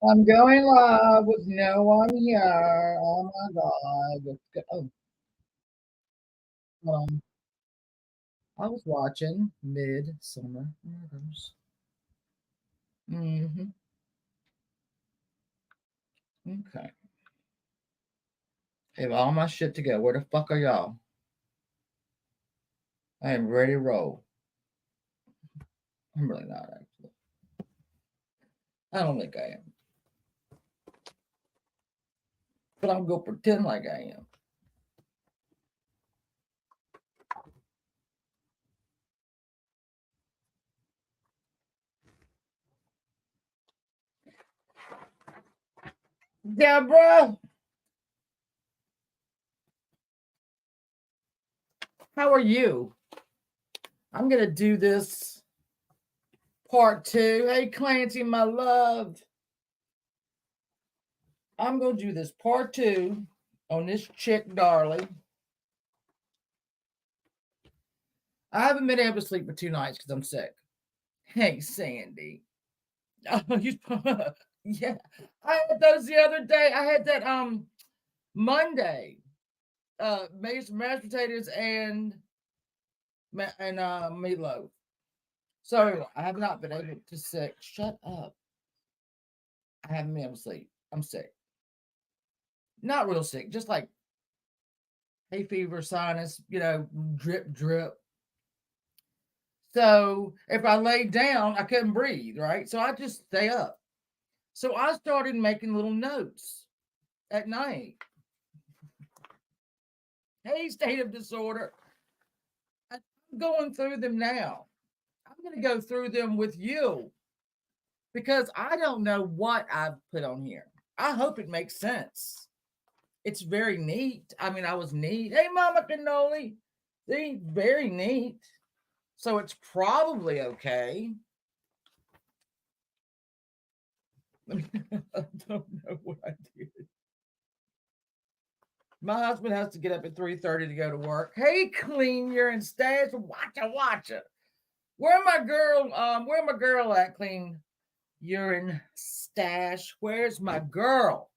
I'm going live with no one here. Oh my god. Um, I was watching Midsummer Murders. Mm-hmm. Okay. I have all my shit to go. Where the fuck are y'all? I am ready to roll. I'm really not actually. I don't think I am. But I'm gonna pretend like I am. Deborah, how are you? I'm gonna do this part two. Hey Clancy, my love. I'm gonna do this part two on this chick, Darlie. I haven't been able to sleep for 2 nights because I'm sick. Hey, Sandy. Oh, yeah. I had those the other day. I had that Monday. Made some mashed potatoes and meatloaf. So I have not been able to sick. Shut up. I haven't been able to sleep. I'm sick. Not real sick, just like hay fever, sinus, drip, drip. So if I laid down, I couldn't breathe, right? So I just stay up. So I started making little notes at night. Hey, state of disorder. I'm going through them now. I'm going to go through them with you because I don't know what I've put on here. I hope it makes sense. It's very neat. I mean, I was neat. Hey, Mama Cannoli. See, very neat. So it's probably okay. I don't know what I did. My husband has to get up at 3:30 to go to work. Hey, clean urine stash. Watch it. Where my girl? Where my girl at? Clean urine stash. Where's my girl?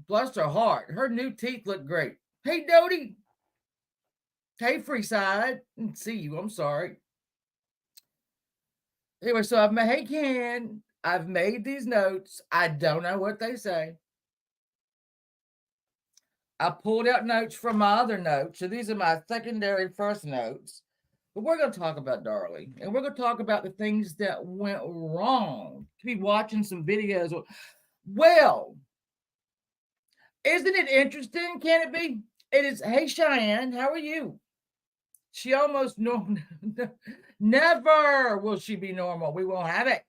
Bless her heart. Her new teeth look great. Hey, Dodie. Hey, Freeside. Didn't see you. I'm sorry. Anyway, so I've made. Hey, Ken. I've made these notes. I don't know what they say. I pulled out notes from my other notes. So these are my secondary first notes. But we're going to talk about Darlie. And we're going to talk about the things that went wrong. To be watching some videos. Well, isn't it interesting? Can it be? It is. Hey, Cheyenne, how are you? She almost normal. Never will she be normal. We won't have it.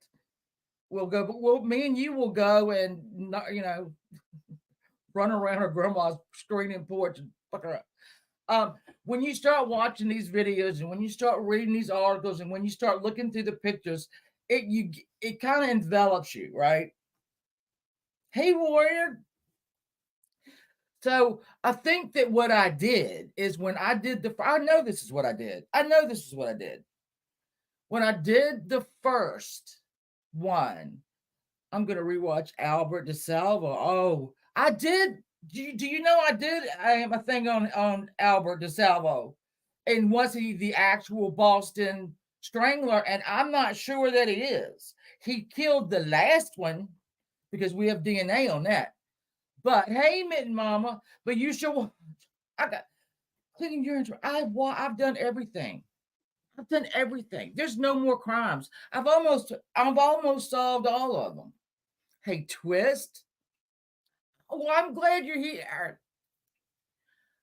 We'll go. Me and you will go and not, run around her grandma's screening porch and fuck her up. When you start watching these videos and when you start reading these articles and when you start looking through the pictures, it kind of envelops you, right? Hey, warrior. So I think that what I did is when I did I know this is what I did. I know this is what I did. When I did the first one, I'm gonna rewatch Albert DeSalvo. Oh, I did. Do you know I did? I am a thing on Albert DeSalvo, and was he the actual Boston Strangler? And I'm not sure that he is. He killed the last one because we have DNA on that. But hey, Mitten Mama, but you should. I got cleaning your intro. I've done everything. I've done everything. There's no more crimes. I've almost solved all of them. Hey, Twist. Oh, I'm glad you're here.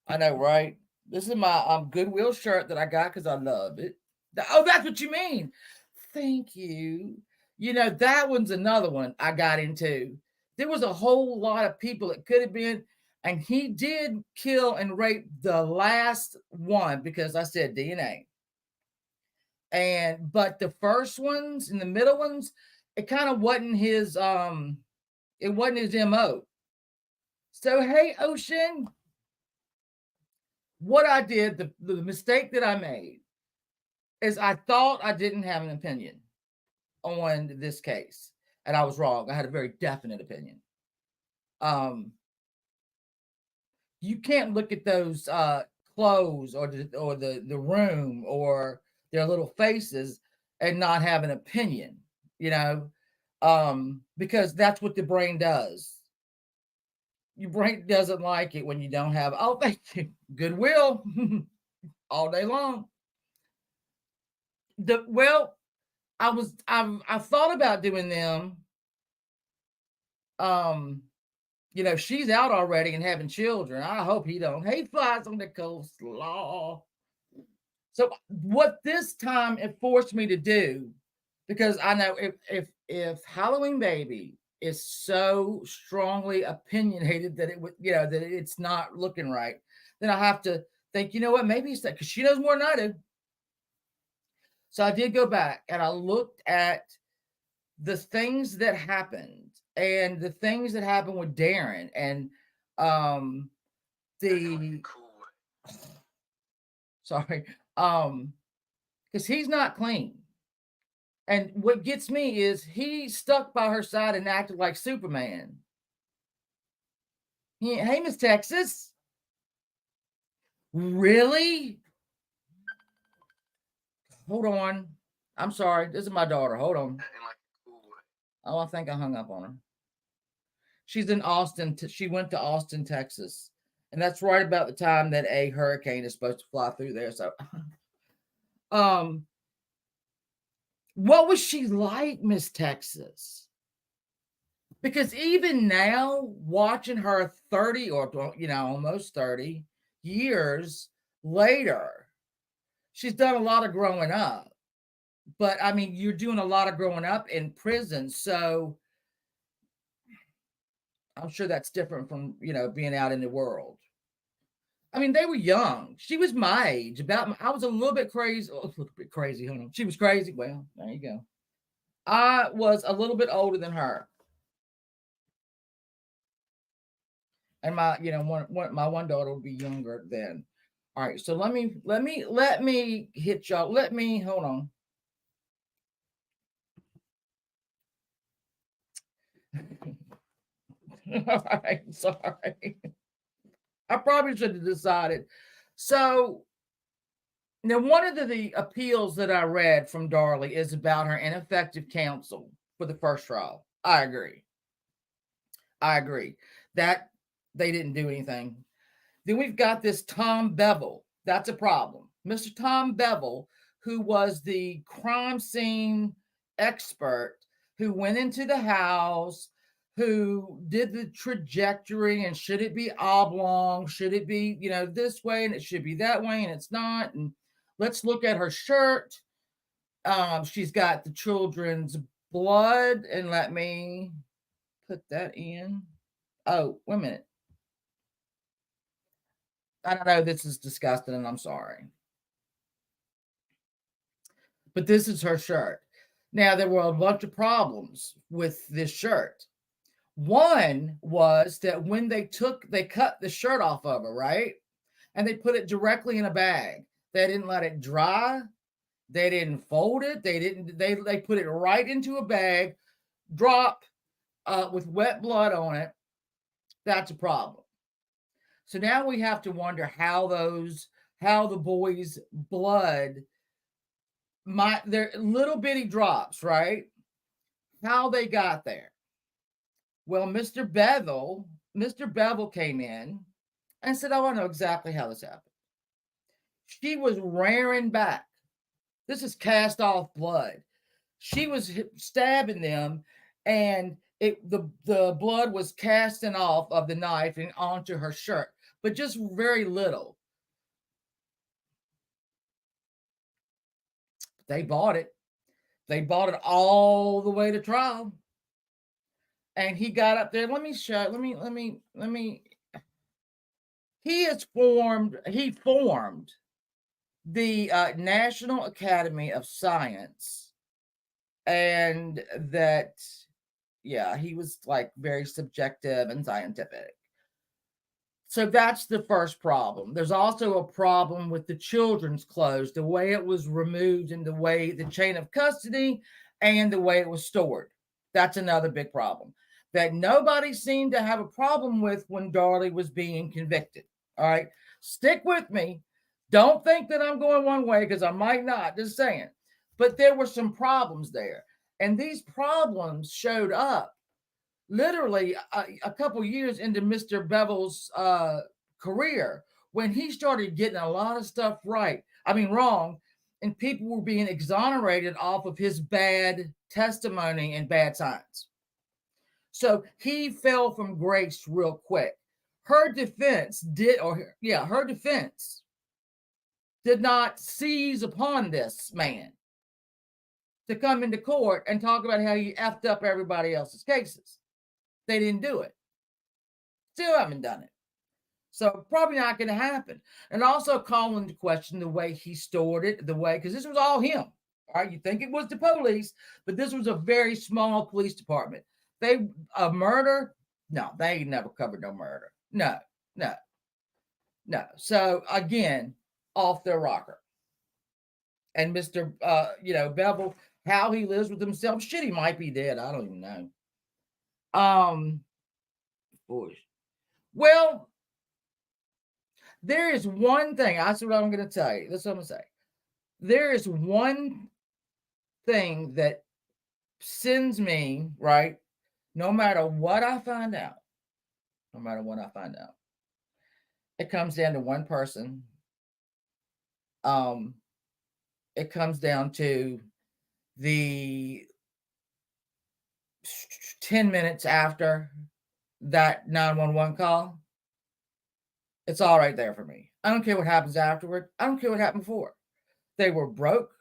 I know, right? This is my Goodwill shirt that I got because I love it. Oh, that's what you mean. Thank you. That one's another one I got into. There was a whole lot of people it could have been, and he did kill and rape the last one because I said DNA. But the first ones and the middle ones, it kind of wasn't his MO. So hey, Ocean, what I did, the mistake that I made is I thought I didn't have an opinion on this case. and I was wrong. I had a very definite opinion. Um, you can't look at those clothes or the room or their little faces and not have an opinion, you know, because that's what the brain does. Your brain doesn't like it when you don't have, oh, thank you, goodwill all day long. Well, I thought about doing them. Um, she's out already and having children. I hope he don't. He flies on the coastlaw. So what this time it forced me to do, because I know if Halloween Baby is so strongly opinionated that it would, that it's not looking right, then I have to think, you know what, maybe it's that, because she knows more than I do. So I did go back and I looked at the things that happened and the things that happened with Darren and the sorry, because he's not clean. And what gets me is he stuck by her side and acted like Superman. Hey, Miss Texas. Really? Hold on. I'm sorry. This is my daughter. Hold on. Oh, I think I hung up on her. She's in Austin. She went to Austin, Texas. And that's right about the time that a hurricane is supposed to fly through there. So, what was she like, Miss Texas? Because even now, watching her 30 or, almost 30 years later, she's done a lot of growing up. But I mean, you're doing a lot of growing up in prison. So I'm sure that's different from, being out in the world. I mean, they were young. She was my age. I was a little bit crazy. Oh, a little bit crazy. Hold on. She was crazy. Well, there you go. I was a little bit older than her. And my, my one daughter will be younger then. All right, so let me hit y'all. Hold on. All right, sorry. I probably should have decided. So now one of the appeals that I read from Darlie is about her ineffective counsel for the first trial. I agree that they didn't do anything. Then we've got this Tom Bevel. That's a problem. Mr. Tom Bevel, who was the crime scene expert, who went into the house, who did the trajectory and should it be oblong? Should it be, this way and it should be that way and it's not? And let's look at her shirt. She's got the children's blood, and let me put that in. Oh, wait a minute. I don't know. This is disgusting, and I'm sorry. But this is her shirt. Now, there were a bunch of problems with this shirt. One was that when they cut the shirt off of her, right? And they put it directly in a bag. They didn't let it dry. They didn't fold it. They put it right into a bag, drop with wet blood on it. That's a problem. So now we have to wonder how the boys' blood, their little bitty drops, right? How they got there. Well, Mr. Bevel came in and said, "Oh, I know exactly how this happened." She was rearing back. This is cast off blood. She was stabbing them, and the blood was casting off of the knife and onto her shirt, but just very little. They bought it. They bought it all the way to trial. And he got up there. Let me show. Let me. He formed the National Academy of Science, and that, yeah, he was like very subjective and scientific. So that's the first problem. There's also a problem with the children's clothes, the way it was removed and the way the chain of custody and the way it was stored. That's another big problem that nobody seemed to have a problem with when Darlie was being convicted. All right. Stick with me. Don't think that I'm going one way because I might not, just saying. But there were some problems there. And these problems showed up literally a couple years into Mr. Bevel's career when he started getting a lot of stuff wrong, and people were being exonerated off of his bad testimony and bad science. So he fell from grace real quick. Her defense did not seize upon this man to come into court and talk about how he effed up everybody else's cases. They didn't do it. Still haven't done it. So probably not going to happen. And also call into question the way he stored it, because this was all him. All right, you think it was the police, but this was a very small police department. A murder? No, they ain't never covered no murder. No. So again, off their rocker. And Mr. Bevel, how he lives with himself. Shit, he might be dead. I don't even know. Well, there is one thing. That's what I'm going to tell you. That's what I'm going to say. There is one thing that sends me, right, no matter what I find out, it comes down to one person. It comes down to the 10 minutes after that 911 call. It's all right there for me. I don't care what happens afterward. I don't care what happened before. They were broke.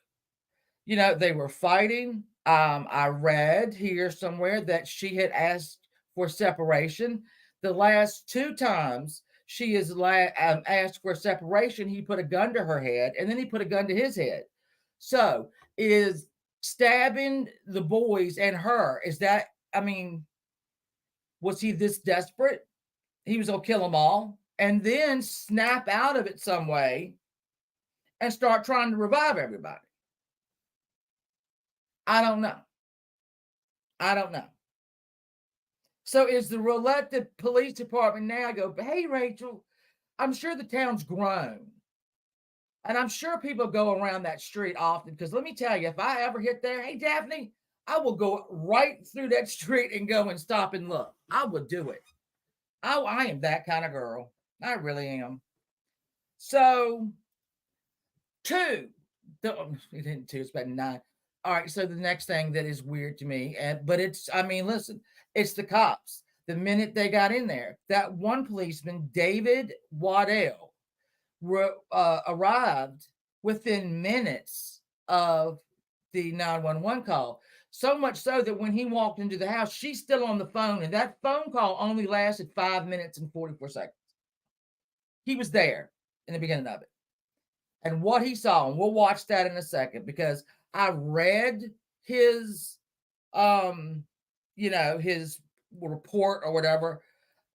They were fighting. I read here somewhere that she had asked for separation. The last 2 times she has asked for separation, he put a gun to her head, and then he put a gun to his head. So is stabbing the boys and her, was he this desperate? He was going to kill them all and then snap out of it some way and start trying to revive everybody. I don't know. So is the roulette the police department now go, hey, Rachel, I'm sure the town's grown. And I'm sure people go around that street often, because let me tell you, if I ever hit there, hey, Daphne, I will go right through that street and go and stop and look. I would do it. I am that kind of girl. I really am. So, 2. It didn't 2, it's about 9. All right, so the next thing that is weird to me, but listen, it's the cops. The minute they got in there, that one policeman, David Waddell, arrived within minutes of the 911 call. So much so that when he walked into the house, she's still on the phone, and that phone call only lasted 5 minutes and 44 seconds. He was there in the beginning of it. And what he saw, and we'll watch that in a second, because I read his his report or whatever.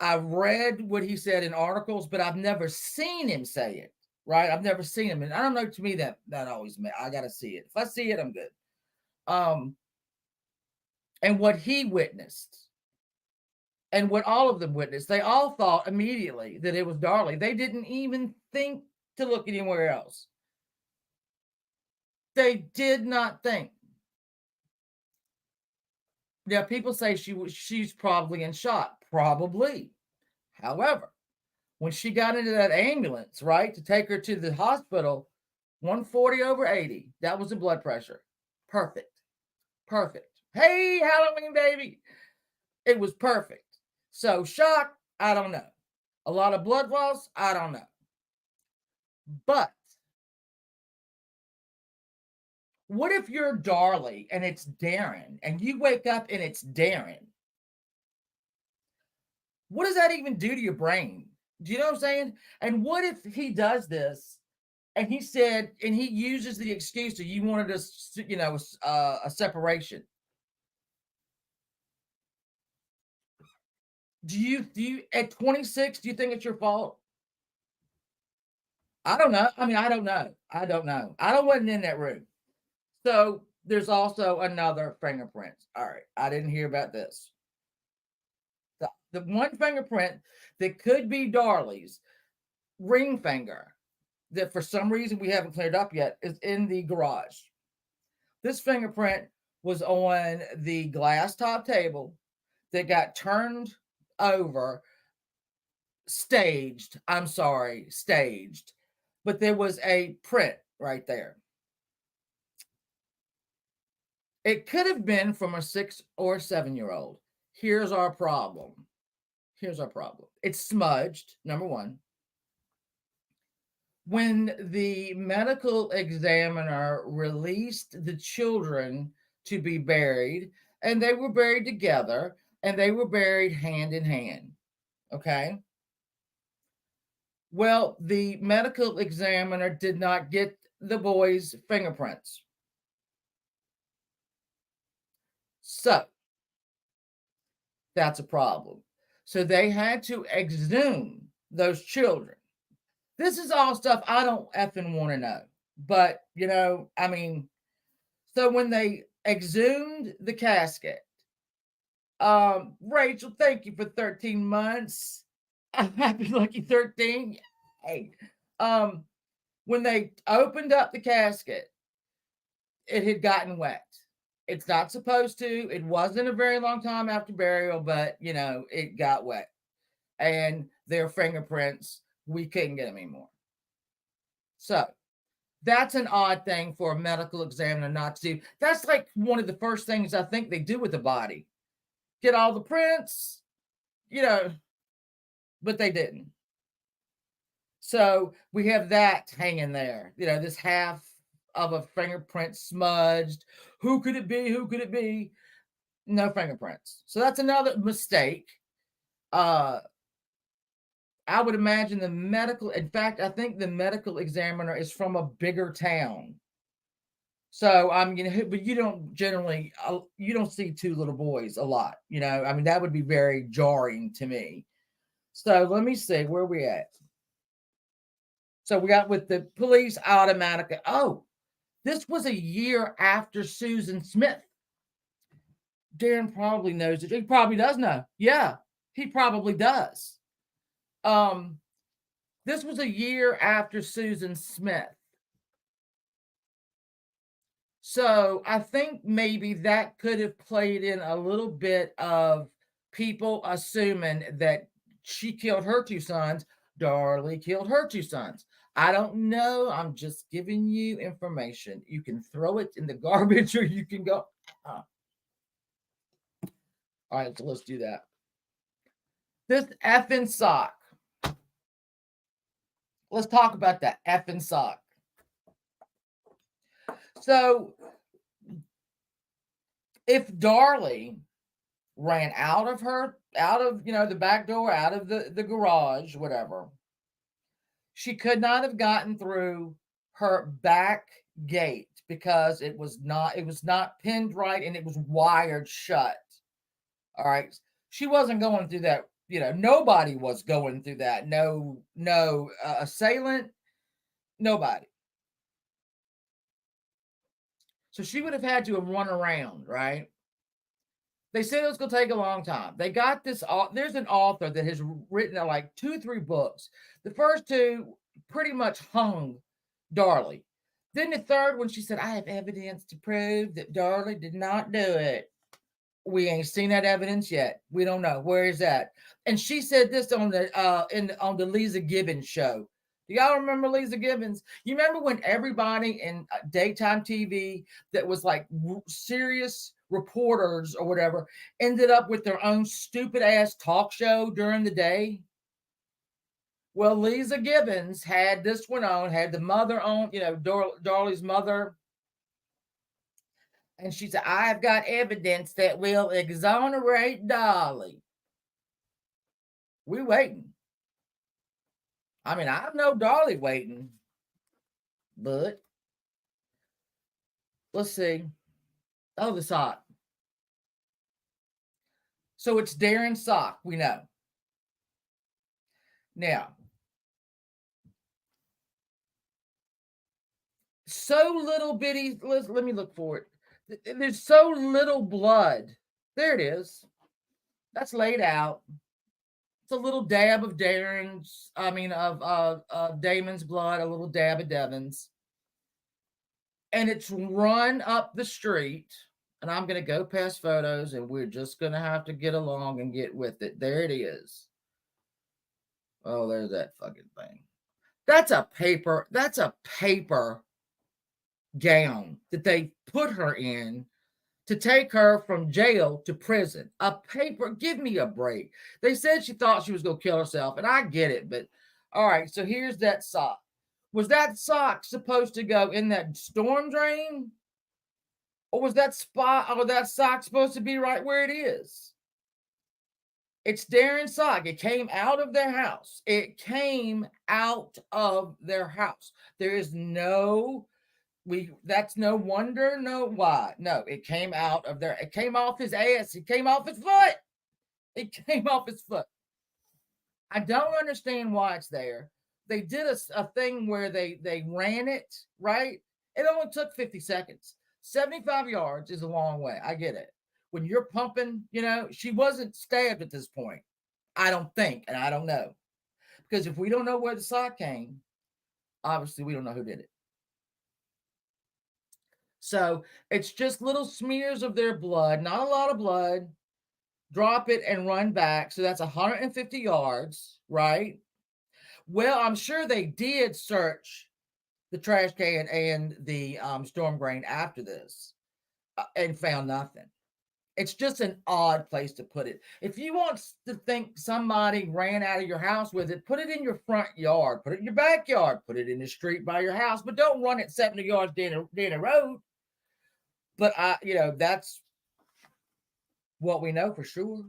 I read what he said in articles, but I've never seen him say it, right? I've never seen him. And I don't know, to me, that always meant I got to see it. If I see it, I'm good. And what he witnessed and what all of them witnessed, they all thought immediately that it was Darlie. They didn't even think to look anywhere else. They did not think. Now, people say she's probably in shock. Probably. However, when she got into that ambulance, right, to take her to the hospital, 140/80, that was the blood pressure. Perfect. Hey, Halloween, baby. It was perfect. So, shock, I don't know. A lot of blood loss, I don't know. But what if you're Darlie and it's Darren, and you wake up and it's Darren? What does that even do to your brain? Do you know what I'm saying? And what if he does this and he said, and he uses the excuse that you wanted a separation? Do you at 26, do you think it's your fault? I don't know. I don't know. I wasn't in that room. So There's also another fingerprint. All right, I didn't hear about this. The one fingerprint that could be Darlie's ring finger that for some reason we haven't cleared up yet is in the garage. This fingerprint was on the glass top table that got turned over, staged. I'm sorry, staged. But there was a print right there. It could have been from a 6 or 7-year-old. Here's our problem. Here's our problem. It's smudged, number one. When the medical examiner released the children to be buried, and they were buried together, and they were buried hand in hand. Okay. Well, the medical examiner did not get the boys' fingerprints. So that's a problem. So they had to exhume those children. This is all stuff I don't effing want to know. But, I mean, so when they exhumed the casket, Rachel, thank you for 13 months. I'm happy lucky 13. Yay. When they opened up the casket, it had gotten wet. It's not supposed to. It wasn't a very long time after burial, but it got wet. And their fingerprints, we couldn't get them anymore. So that's an odd thing for a medical examiner not to do. That's like one of the first things I think they do with the body. Get all the prints, but they didn't. So we have that hanging there. This half of a fingerprint smudged. Who could it be? Who could it be? No fingerprints. So that's another mistake. I would imagine in fact, I think the medical examiner is from a bigger town. So but you don't generally, you don't see two little boys a lot. That would be very jarring to me. So let me see, where are we at? So we got with the police automatic. Oh, this was a year after Susan Smith. Darren probably knows it. He probably does know. Yeah, he probably does. This was a year after Susan Smith. So I think maybe that could have played in a little bit of people assuming that she killed her two sons. Darlie killed her two sons. I don't know. I'm just giving you information. You can throw it in the garbage or you can go. All right, so let's do that. This effing sock. Let's talk about that effing sock. So if Darlie ran out of the back door, out of the garage, whatever, she could not have gotten through her back gate because it was not pinned right and it was wired shut. All right. She wasn't going through that. Nobody was going through that. No assailant, nobody. So she would have had to have run around, right? They said it was going to take a long time. They got this. There's an author that has written like 2-3 books. The first two pretty much hung Darlie. Then the third one, she said, I have evidence to prove that Darlie did not do it. We ain't seen that evidence yet. We don't know. Where is that? And she said this on the Lisa Gibbons show. Do y'all remember Lisa Gibbons? You remember when everybody in daytime TV that was like serious reporters or whatever ended up with their own stupid ass talk show during the day? Well, Lisa Gibbons had this one on, had the mother on, Darlie's mother. And she said, I've got evidence that will exonerate Darlie. We waiting. I know Darlie waiting. But let's see. Oh, the sock. So it's Darren's sock, we know. Now, so little bitty, let me look for it. There's so little blood. There it is. That's laid out. It's a little dab of Damon's blood, a little dab of Devon's. And it's run up the street. And I'm going to go past photos and we're just going to have to get along and get with it. There it is. Oh, there's that fucking thing. That's a paper gown that they put her in to take her from jail to prison. A paper, give me a break. They said she thought she was going to kill herself, and I get it, but all right, so here's that sock. Was that sock supposed to go in that storm drain? Or was that sock supposed to be right where it is? It's Darren's sock. It came out of their house. There is that's no wonder, no why. No, it came out of there. It came off his ass. It came off his foot. It came off his foot. I don't understand why it's there. They did a thing where they ran it, right? It only took 50 seconds. 75 yards is a long way. I get it. When you're pumping, she wasn't stabbed at this point. I don't think, and I don't know. Because if we don't know where the sock came, obviously we don't know who did it. So it's just little smears of their blood, not a lot of blood. Drop it and run back. So that's 150 yards, right? Well, I'm sure they did search the trash can and the storm drain after this and found nothing. It's just an odd place to put it. If you want to think somebody ran out of your house with it, put it in your front yard, put it in your backyard, put it in the street by your house, but don't run it 70 yards down the road. But that's what we know for sure.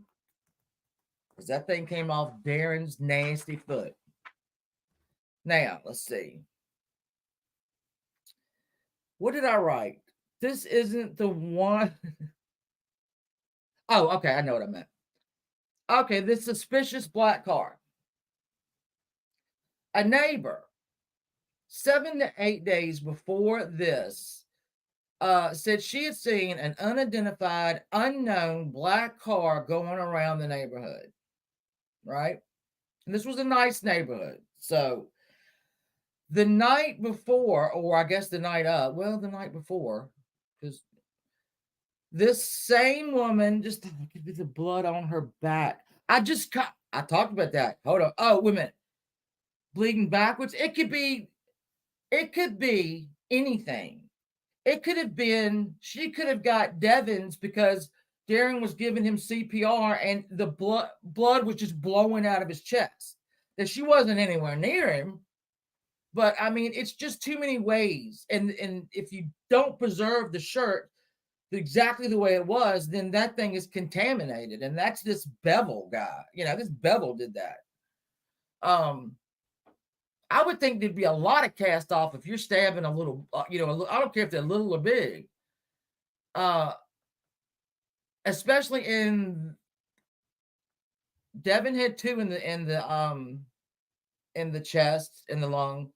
Because that thing came off Darren's nasty foot. Now, let's see. What did I write? This isn't the one. Oh, okay. I know what I meant. Okay, this suspicious black car. A neighbor, 7 to 8 days before this, said she had seen an unidentified, unknown black car going around the neighborhood. Right? And this was a nice neighborhood. So the night before, or I guess the night before, because this same woman, just could be the blood on her back. I talked about that. Hold on. Oh, wait a minute. Bleeding backwards. It could be anything. It could have been, she could have got Devon's because Darren was giving him CPR and the blood was just blowing out of his chest. That she wasn't anywhere near him. But I mean, it's just too many ways. And if you don't preserve the shirt exactly the way it was, then that thing is contaminated. And that's this Bevel guy. This Bevel did that. I would think there'd be a lot of cast off if you're stabbing a little, I don't care if they're little or big. Especially in Devon had 2 in the chest, in the lung.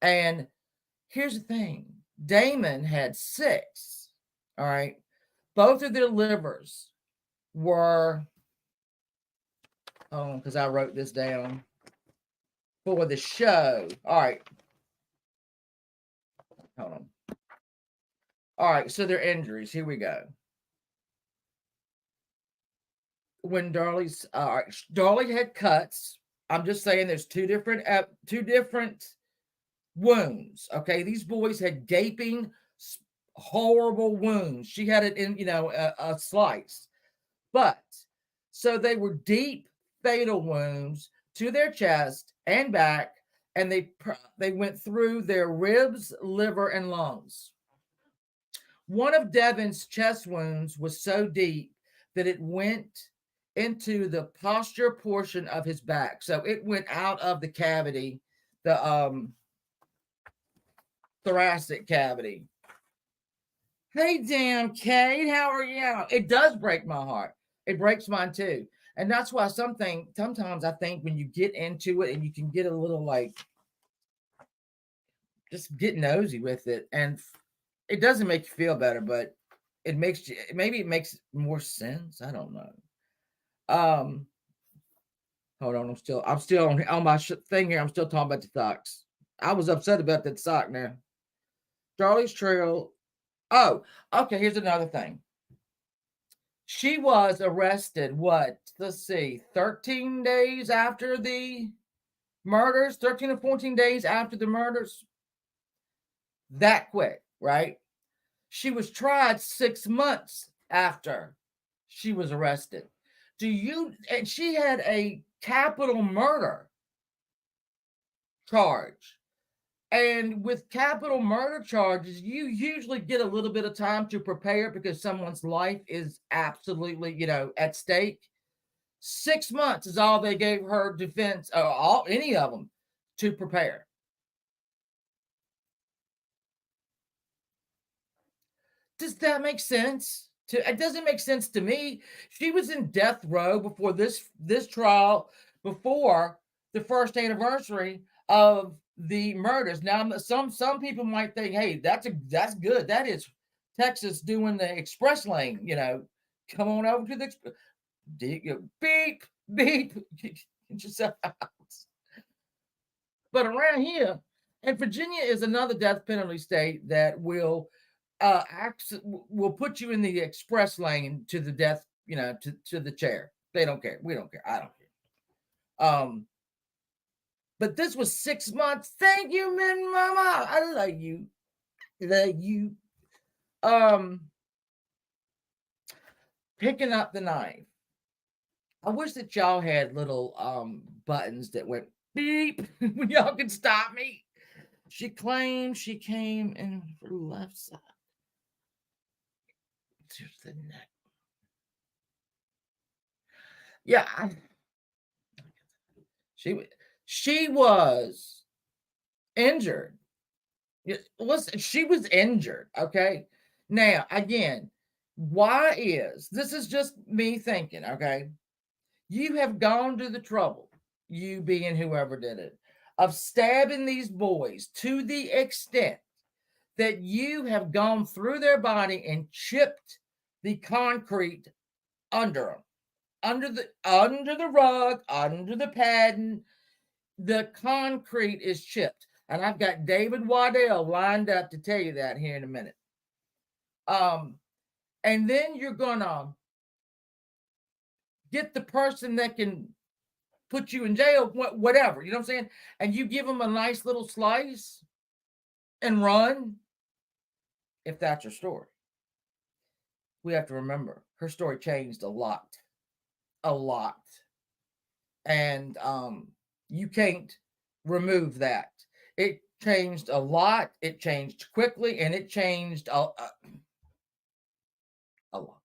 And here's the thing. Damon had 6. All right. Both of their livers were, because I wrote this down for the show. All right. Hold on. All right. So their injuries. Here we go. When Darlie had cuts. I'm just saying there's two different wounds. Okay. These boys had gaping, horrible wounds. She had it in, a slice. But so they were deep, fatal wounds to their chest and back, and they went through their ribs, liver, and lungs. One of Devon's chest wounds was so deep that it went into the posture portion of his back. So it went out of the cavity, the thoracic cavity. Hey, damn, Kate, how are you? It does break my heart. It breaks mine too. And that's why sometimes I think when you get into it and you can get a little just get nosy with it. And it doesn't make you feel better, but maybe it makes more sense. I don't know. Um, Hold on, I'm still on my thing here. I'm still talking about the socks. I was upset about that sock now. Charlie's Trail. Oh, okay. Here's another thing. She was arrested. What? Let's see. 13 days after the murders. 13 or 14 days after the murders. That quick, right? She was tried 6 months after she was arrested. And she had a capital murder charge. And with capital murder charges, you usually get a little bit of time to prepare because someone's life is absolutely, at stake. 6 months is all they gave her defense, any of them, to prepare. Does that make sense? It doesn't make sense to me. She was in death row before this trial, before the first anniversary of the murders. Now, some people might think, "Hey, that's good. That is Texas doing the express lane." Come on over to the beep beep. Get yourself out. But around here, and Virginia is another death penalty state that will put you in the express lane to the death, to the chair. They don't care. We don't care. I don't care. But this was 6 months. Thank you, Min Mama. I love you. Love you. Picking up the knife. I wish that y'all had little buttons that went beep when y'all could stop me. She claimed she came in her left side. To the neck. Yeah, she was injured. Listen, she was injured. Okay. Now, again, this is just me thinking, okay? You have gone to the trouble, you being whoever did it, of stabbing these boys to the extent that you have gone through their body and chipped the concrete under them, under the rug, under the padding. The concrete is chipped. And I've got David Waddell lined up to tell you that here in a minute. And then you're gonna get the person that can put you in jail, whatever, you know what I'm saying? And you give them a nice little slice and run. If that's your story, we have to remember her story changed a lot. And you can't remove that. It changed a lot. It changed quickly, and it changed a lot.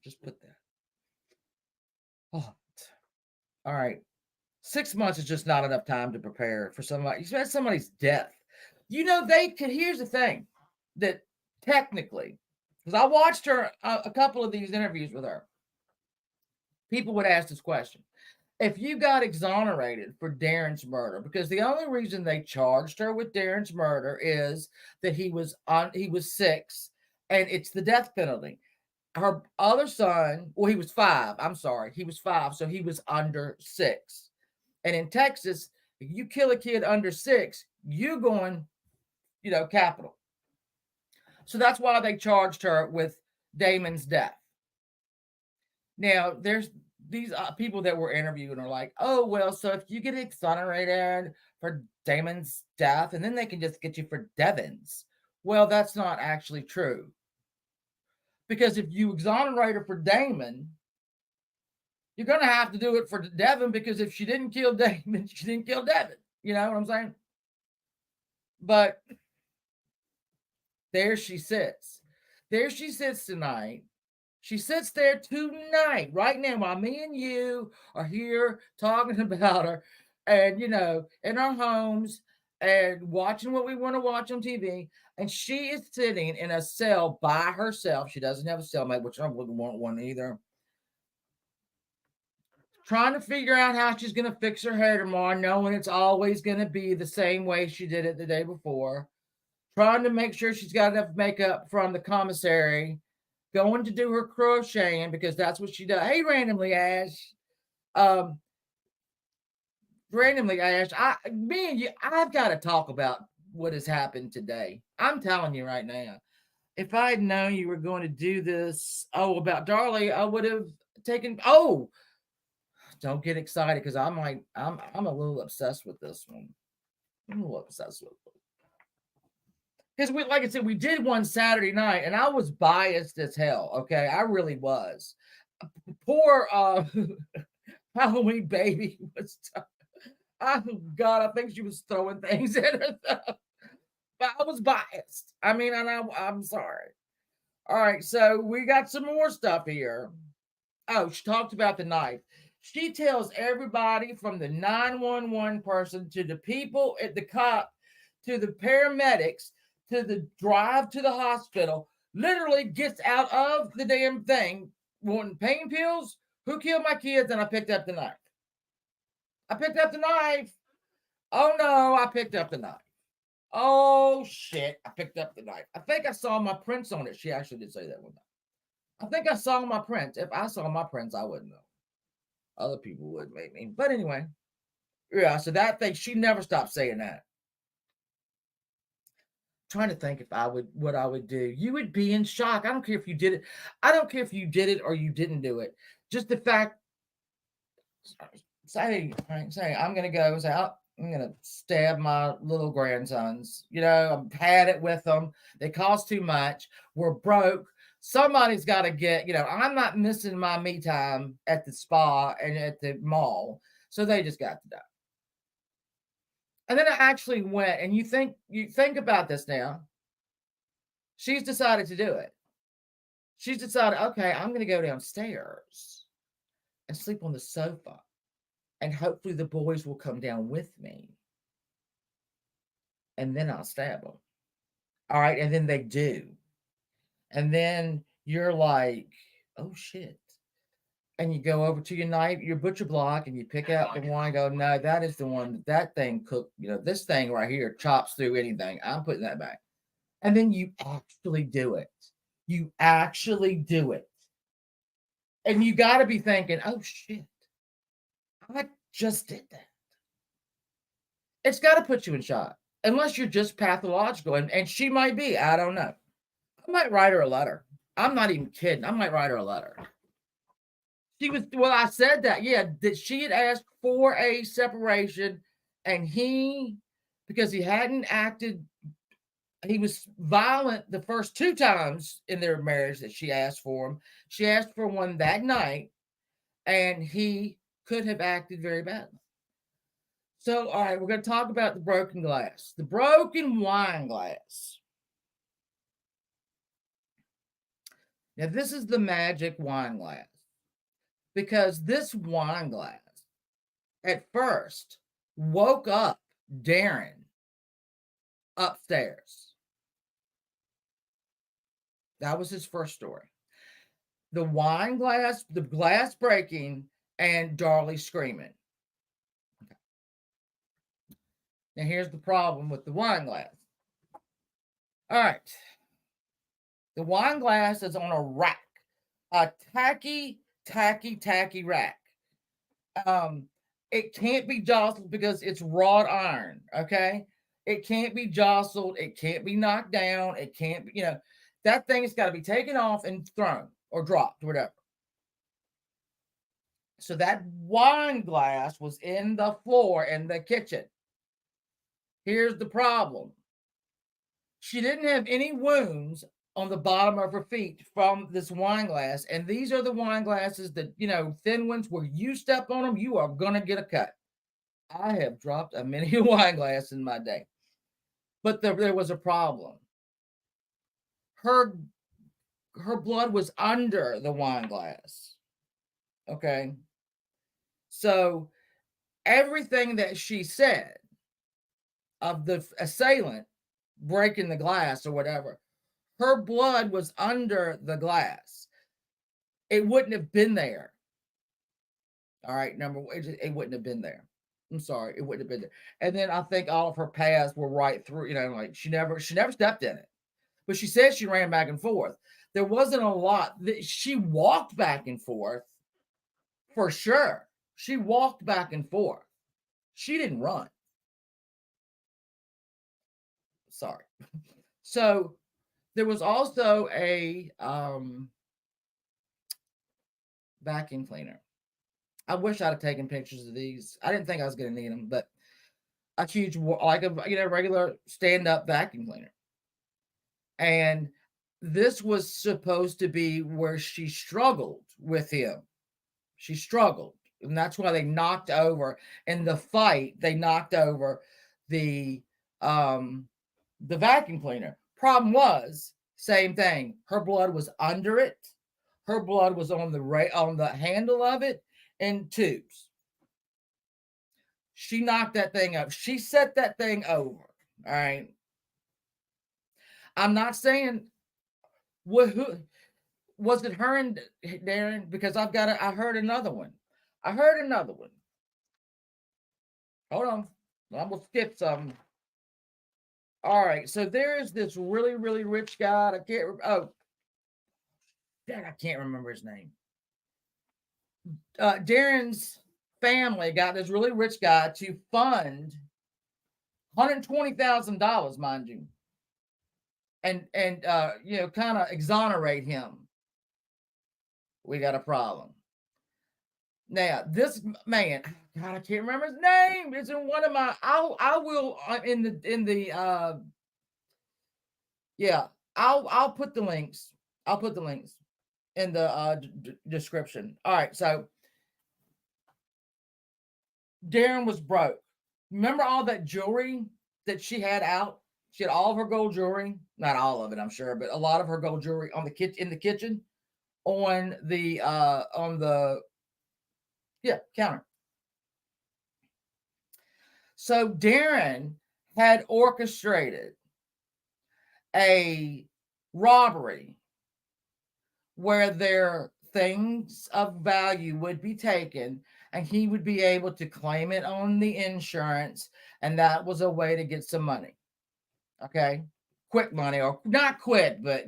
Just put that. Oh, all right. 6 months is just not enough time to prepare for somebody's death. Here's the thing that technically, because I watched her a couple of these interviews with her, people would ask this question. If you got exonerated for Darren's murder, because the only reason they charged her with Darren's murder is that he was 6, and it's the death penalty. Her other son, well, he was 5. I'm sorry, he was 5, so he was under 6. And in Texas, if you kill a kid under 6, you're going, capital. So that's why they charged her with Damon's death. Now, there's these people that were interviewed are like, "Oh, well, so if you get exonerated for Damon's death, and then they can just get you for Devon's." Well, that's not actually true. Because if you exonerate her for Damon, you're going to have to do it for Devon, because if she didn't kill Damon, she didn't kill Devon. You know what I'm saying? But there she sits. There she sits tonight. She sits there tonight, right now, while me and you are here talking about her and, in our homes and watching what we want to watch on TV. And she is sitting in a cell by herself. She doesn't have a cellmate, which I wouldn't want one either. Trying to figure out how she's going to fix her hair tomorrow, knowing it's always going to be the same way she did it the day before. trying to make sure she's got enough makeup from the commissary, going to do her crocheting because that's what she does. Hey, randomly, Ash. Um, randomly, Ash. Me and you, I've got to talk about what has happened today. I'm telling you right now. If I had known you were going to do this, about Darlie, I would have taken. Oh, don't get excited because I'm a little obsessed with this one. I'm a little obsessed with it. Because like I said, we did one Saturday night, and I was biased as hell. Okay, I really was. Poor Halloween baby was. Oh God, I think she was throwing things at her. But I was biased. I mean, and I'm sorry. All right, so we got some more stuff here. Oh, she talked about the knife. She tells everybody from the 911 person to the people at the cop to the paramedics to the drive to the hospital, literally gets out of the damn thing wanting pain pills. Who killed my kids? And I picked up the knife. I picked up the knife. Oh no, I picked up the knife. Oh shit, I picked up the knife. I think I saw my prints on it. She actually did say that one time. I think I saw my prints. If I saw my prints, I wouldn't know. Other people would maybe. But anyway, yeah, so that thing, she never stopped saying that. Trying to think if I would, what I would do. You would be in shock. I don't care if you did it. I don't care if you did it or you didn't do it. Just the fact, say, I'm going to go and say, I'm going to stab my little grandsons. I've had it with them. They cost too much. We're broke. Somebody's got to get, I'm not missing my me time at the spa and at the mall. So they just got to die. And then I actually went, and you think about this now. She's decided to do it. She's decided, okay, I'm going to go downstairs and sleep on the sofa. And hopefully the boys will come down with me. And then I'll stab them. All right. And then they do. And then you're like, oh shit. And you go over to your butcher block and you pick out the one and go, no, that is the one that thing cooked. This thing right here chops through anything. I'm putting that back. And then you actually do it. You actually do it. And you got to be thinking, oh shit, I just did that. It's got to put you in shock. Unless you're just pathological. And she might be. I don't know. I might write her a letter. I'm not even kidding. I might write her a letter. I said that. Yeah, that she had asked for a separation. And because he hadn't acted, he was violent the first 2 times in their marriage that she asked for him. She asked for one that night, and he could have acted very badly. So, all right, we're going to talk about the broken glass. The broken wine glass. Now, this is the magic wine glass. Because this wine glass, at first, woke up Darren upstairs. That was his first story. The wine glass, the glass breaking, and Darlie screaming. Okay. Now, here's the problem with the wine glass. All right. The wine glass is on a rack, a tacky rack. It can't be jostled because it's wrought iron. Okay. It can't be jostled. It can't be knocked down. It can't be, that thing's got to be taken off and thrown or dropped, whatever. So that wine glass was in the floor in the kitchen. Here's the problem. She didn't have any wounds on the bottom of her feet from this wine glass. And these are the wine glasses that, thin ones where you step on them, you are going to get a cut. I have dropped a many wine glass in my day. But there was a problem. Her blood was under the wine glass. Okay. So everything that she said of the assailant breaking the glass or whatever, her blood was under the glass. It wouldn't have been there. All right, it wouldn't have been there. I'm sorry, it wouldn't have been there. And then I think all of her paths were right through, like she never stepped in it. But she said she ran back and forth. There wasn't a lot. She walked back and forth for sure. She walked back and forth. She didn't run. Sorry. So there was also a vacuum cleaner. I wish I'd have taken pictures of these. I didn't think I was going to need them, but a huge, like a regular stand-up vacuum cleaner. And this was supposed to be where she struggled with him. She struggled, and that's why they knocked over in the fight. They knocked over the um the vacuum cleaner. Problem was, same thing. Her blood was under it. Her blood was on the handle of it in tubes. She knocked that thing up. She set that thing over. All right. I'm not saying who was it, her and Darren, because I heard another one. I heard another one. Hold on. I'm gonna skip some. All right. So there's this really, really rich guy. Dad, I can't remember his name. Darren's family got this really rich guy to fund $120,000, mind you, and kind of exonerate him. We got a problem. Now, this man, God, I can't remember his name. It's in one of my. I will in the yeah. I'll put the links. I'll put the links in the description. All right, so Darren was broke. Remember all that jewelry that she had out? She had all of her gold jewelry, not all of it, I'm sure, but a lot of her gold jewelry on the in the kitchen, on the counter. So Darren had orchestrated a robbery where their things of value would be taken and he would be able to claim it on the insurance, and that was a way to get some money. Okay, quick money, or not quick, but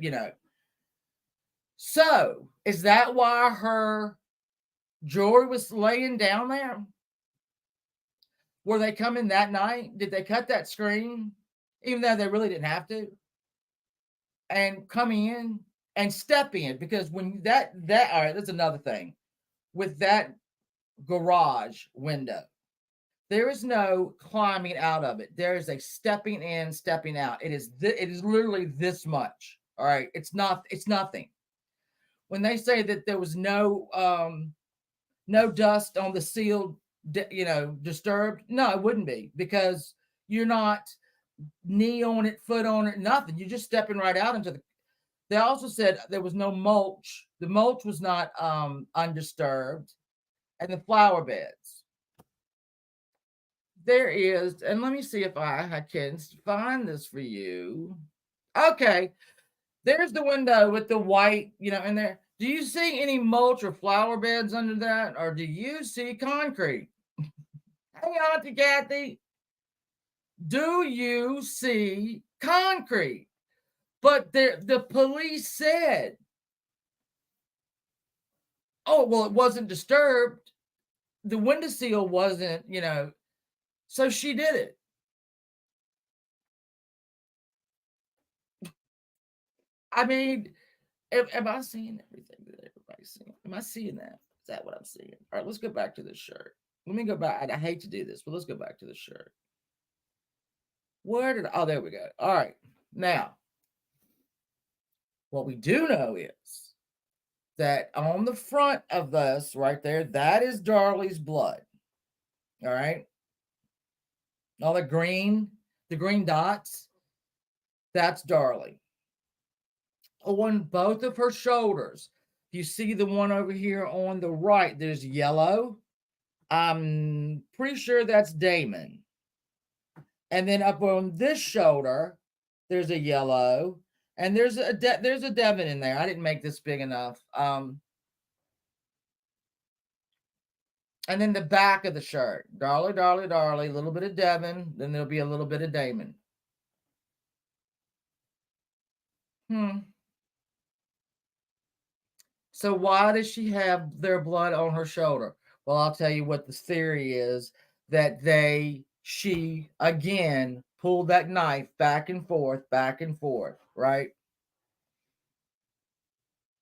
so is that why her jewelry was laying down there? Were they coming that night? Did they cut that screen, even though they really didn't have to, and come in and step in? Because when that all right, that's another thing with that garage window. There is no climbing out of it. There is a stepping in, stepping out. It is literally this much. All right, it's nothing. When they say that there was no dust on the sealed, disturbed, no, it wouldn't be, because you're not knee on it, foot on it, nothing. You're just stepping right out into the. They also said there was no mulch. The mulch was not undisturbed, and the flower beds. There is, and let me see if I can find this for you. Okay, there's the window with the white, in there. Do you see any mulch or flower beds under that, or do you see concrete? Hey, Auntie Kathy, do you see concrete? But the police said, oh, well, it wasn't disturbed. The window seal wasn't, so she did it. I mean, am I seeing everything that everybody's seeing? Am I seeing that? Is that what I'm seeing? All right, let's go back to the shirt. Let me go back. I hate to do this, but let's go back to the shirt. Oh, there we go. All right. Now, what we do know is that on the front of this right there, that is Darlie's blood. All right. All the green dots, that's Darlie. On both of her shoulders, you see the one over here on the right, there's yellow. I'm pretty sure that's Damon. And then up on this shoulder, there's a yellow, and there's a Devon in there. I didn't make this big enough. And then the back of the shirt. Darlie, Darlie, Darlie, a little bit of Devin, then there'll be a little bit of Damon. So why does she have their blood on her shoulder? Well, I'll tell you what the theory is, that she again pulled that knife back and forth, right?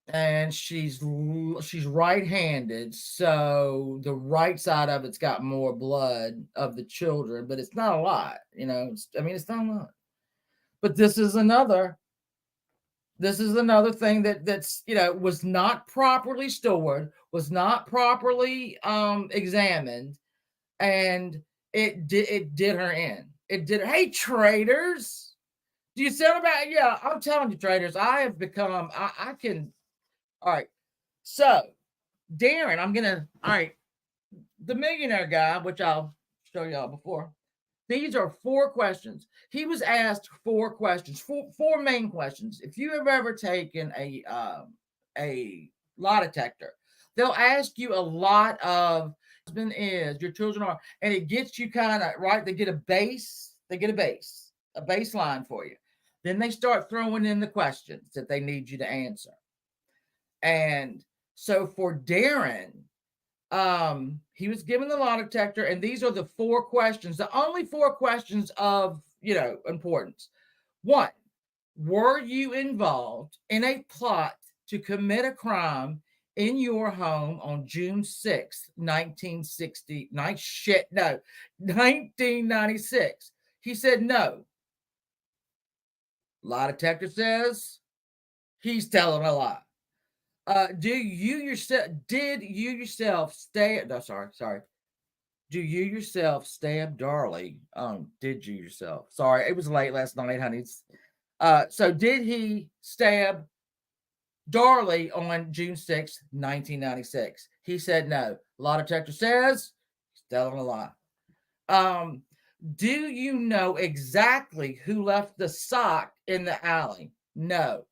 And she's right-handed, so the right side of it's got more blood of the children, but it's not a lot, it's not a lot. But this is another thing that's was not properly stored, was not properly examined, and it did her in. It did. Hey, traders, do you sound about? Yeah, I'm telling you, traders, I have become. I can. All right, so Darren, all right, the millionaire guy, which I'll show y'all before. These are 4 questions. He was asked 4 questions, four main questions. If you have ever taken a lie detector, they'll ask you a lot of husband is, your children are, and it gets you kind of right. They get a baseline for you. Then they start throwing in the questions that they need you to answer. And so for Darren, he was given the lie detector, and these are the 4 questions, the only 4 questions of importance. 1, were you involved in a plot to commit a crime in your home on June 6th, 1996? He said no. Lie detector says he's telling a lie. Did you yourself stab? No, sorry. Do you yourself stab Darlie? Did you yourself? Sorry, it was late last night, honey. So did he stab Darlie on June 6th, 1996? He said no. Lie detector says he's telling a lie. Do you know exactly who left the sock in the alley? No.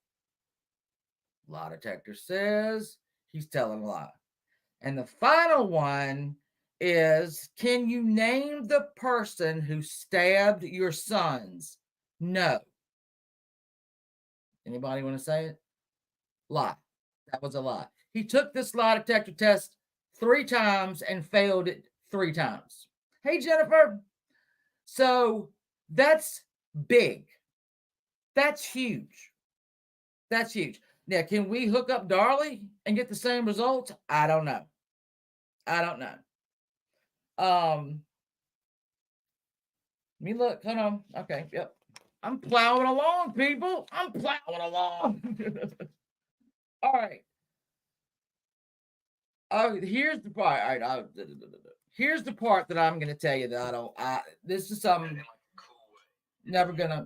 Lie detector says he's telling a lie. And the final one is, can you name the person who stabbed your sons? No. Anybody want to say it? Lie. That was a lie. He took this lie detector test 3 times and failed it 3 times. Hey, Jennifer. So that's big. That's huge. That's huge. Now, can we hook up Darlie and get the same results? I don't know. Let me look. Hold on. Okay. Yep. I'm plowing along, people. I'm plowing along. All right. Oh, here's the part. All right. Here's the part that I'm going to tell you that I don't. This is something never gonna.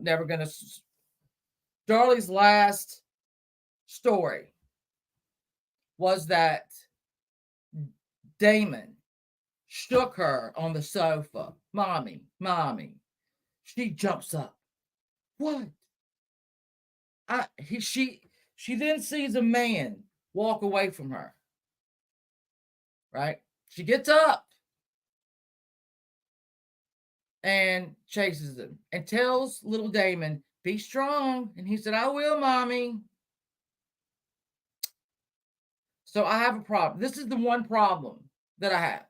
Darlie's last story was that Damon shook her on the sofa. Mommy. She jumps up. What? She then sees a man walk away from her. Right? She gets up and chases him and tells little Damon, be strong. And he said, I will, mommy. So I have a problem. This is the one problem that I have.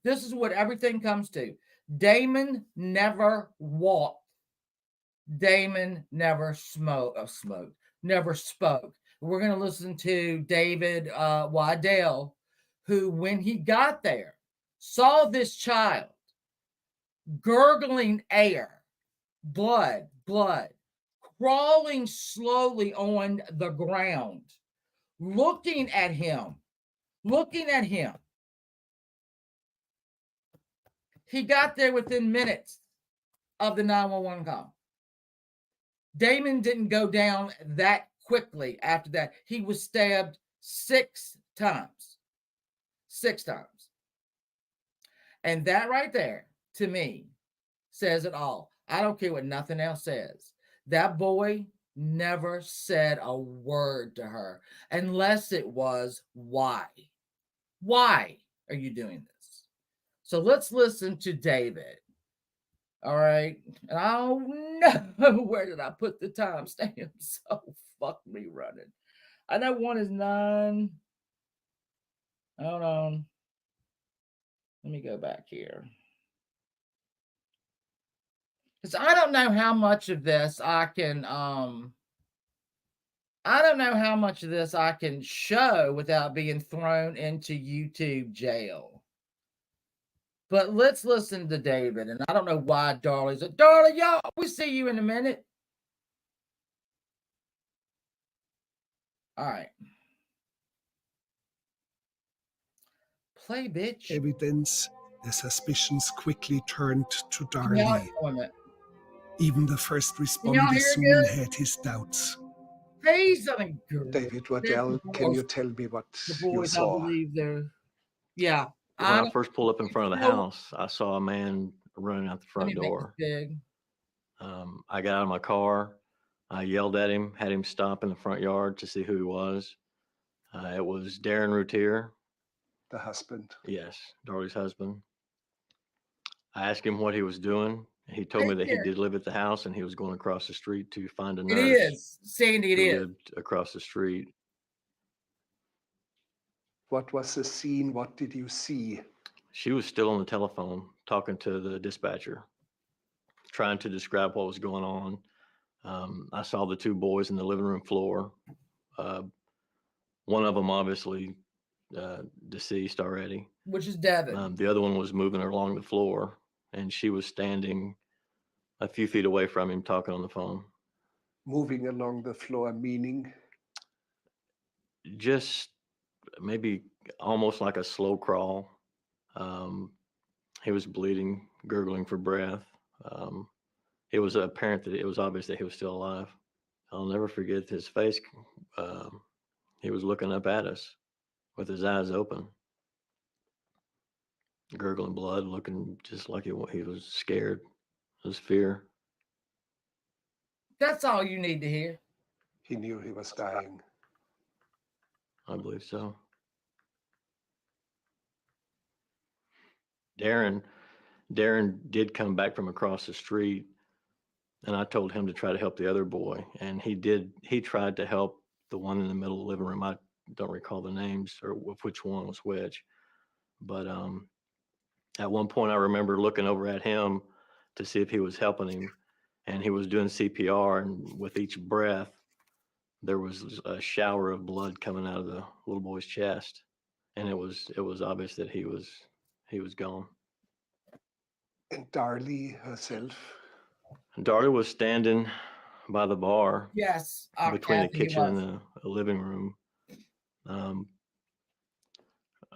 This is what everything comes to. Damon never walked. Damon never never spoke. We're going to listen to David Waddell, who, when he got there, saw this child gurgling air, blood, crawling slowly on the ground, looking at him. He got there within minutes of the 911 call. Damon didn't go down that quickly after that. He was stabbed 6 times. 6 times. And that right there, to me, says it all. I don't care what nothing else says. That boy never said a word to her, unless it was, why? Why are you doing this? So let's listen to David. All right. And I don't know where did I put the timestamp. So fuck me running. I know one is 9. Hold on. Let me go back here. Because I don't know how much of this I can show without being thrown into YouTube jail. But let's listen to David. And I don't know why Darlie's like, Darlie, y'all, we see you in a minute. All right. Play, bitch. Evidence, the suspicions quickly turned to Can y'all, Darlie. wait a minute. Even the first Can y'all responder hear soon good? had his doubts. He's something good. David Waddell, can you tell me what The you boys, I saw? believe they're, yeah. When I first pulled up in front of the house, I saw a man running out the Let me front make door. this big. I got out of my car. I yelled at him, had him stop in the front yard to see who he was. It was Darren Routier. The husband. Yes, Darlie's husband. I asked him what he was doing. He told me that he did live at the house and he was going across the street to find a nurse. It is, Sandy, it who is. lived across the street. What was the scene? What did you see? She was still on the telephone talking to the dispatcher, trying to describe what was going on. I saw the 2 boys in the living room floor. One of them obviously deceased already. Which is Devin. The other one was moving along the floor, and she was standing a few feet away from him talking on the phone. Moving along the floor, meaning? Just maybe almost like a slow crawl. He was bleeding, gurgling for breath. It was apparent that it was obvious that he was still alive. I'll never forget his face. He was looking up at us with his eyes open, gurgling blood, looking just like he was scared. It was fear. That's all you need to hear. He knew he was dying. I believe so. Darren did come back from across the street, and I told him to try to help the other boy, and he did. He tried to help the one in the middle of the living room. I don't recall the names or which one was which, but at one point I remember looking over at him to see if he was helping him, and he was doing CPR, and with each breath there was a shower of blood coming out of the little boy's chest, and it was obvious that he was gone. And Darlie herself? Darlie was standing by the bar. Yes, between the kitchen and the living room. I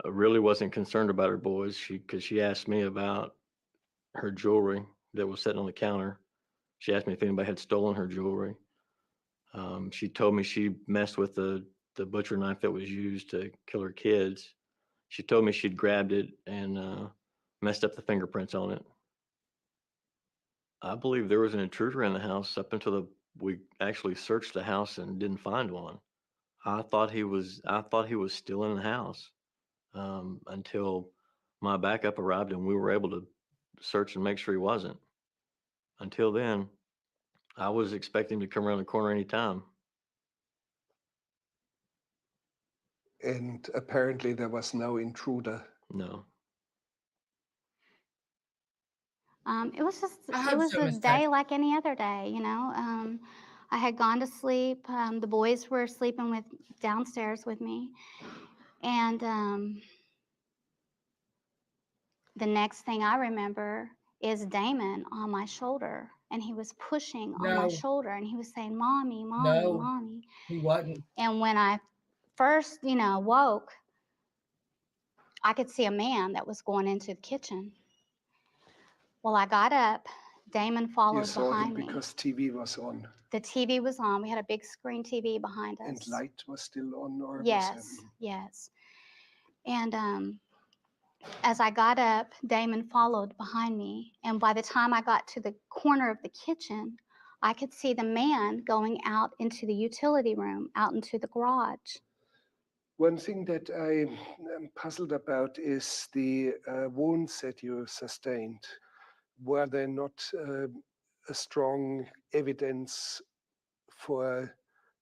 really wasn't concerned about her boys because she asked me about her jewelry that was sitting on the counter. She asked me if anybody had stolen her jewelry. She told me she messed with the butcher knife that was used to kill her kids. She told me she'd grabbed it and messed up the fingerprints on it. I believe there was an intruder in the house up until we actually searched the house and didn't find one. I thought he was still in the house until my backup arrived and we were able to search and make sure he wasn't. Until then, I was expecting him to come around the corner anytime. And apparently there was no intruder. No. It was a day like any other day, you know. I had gone to sleep. The boys were sleeping downstairs with me. And the next thing I remember is Damon on my shoulder. And he was pushing on my shoulder. And he was saying, Mommy, Mommy, Mommy. He wasn't. And when I first, woke, I could see a man that was going into the kitchen. Well, I got up. Damon followed behind me. You saw him because TV was on. The TV was on. We had a big screen TV behind us. And light was still on? Or yes. And as I got up, Damon followed behind me. And by the time I got to the corner of the kitchen, I could see the man going out into the utility room, out into the garage. One thing that I'm puzzled about is the wounds that you sustained. Were there not a strong evidence for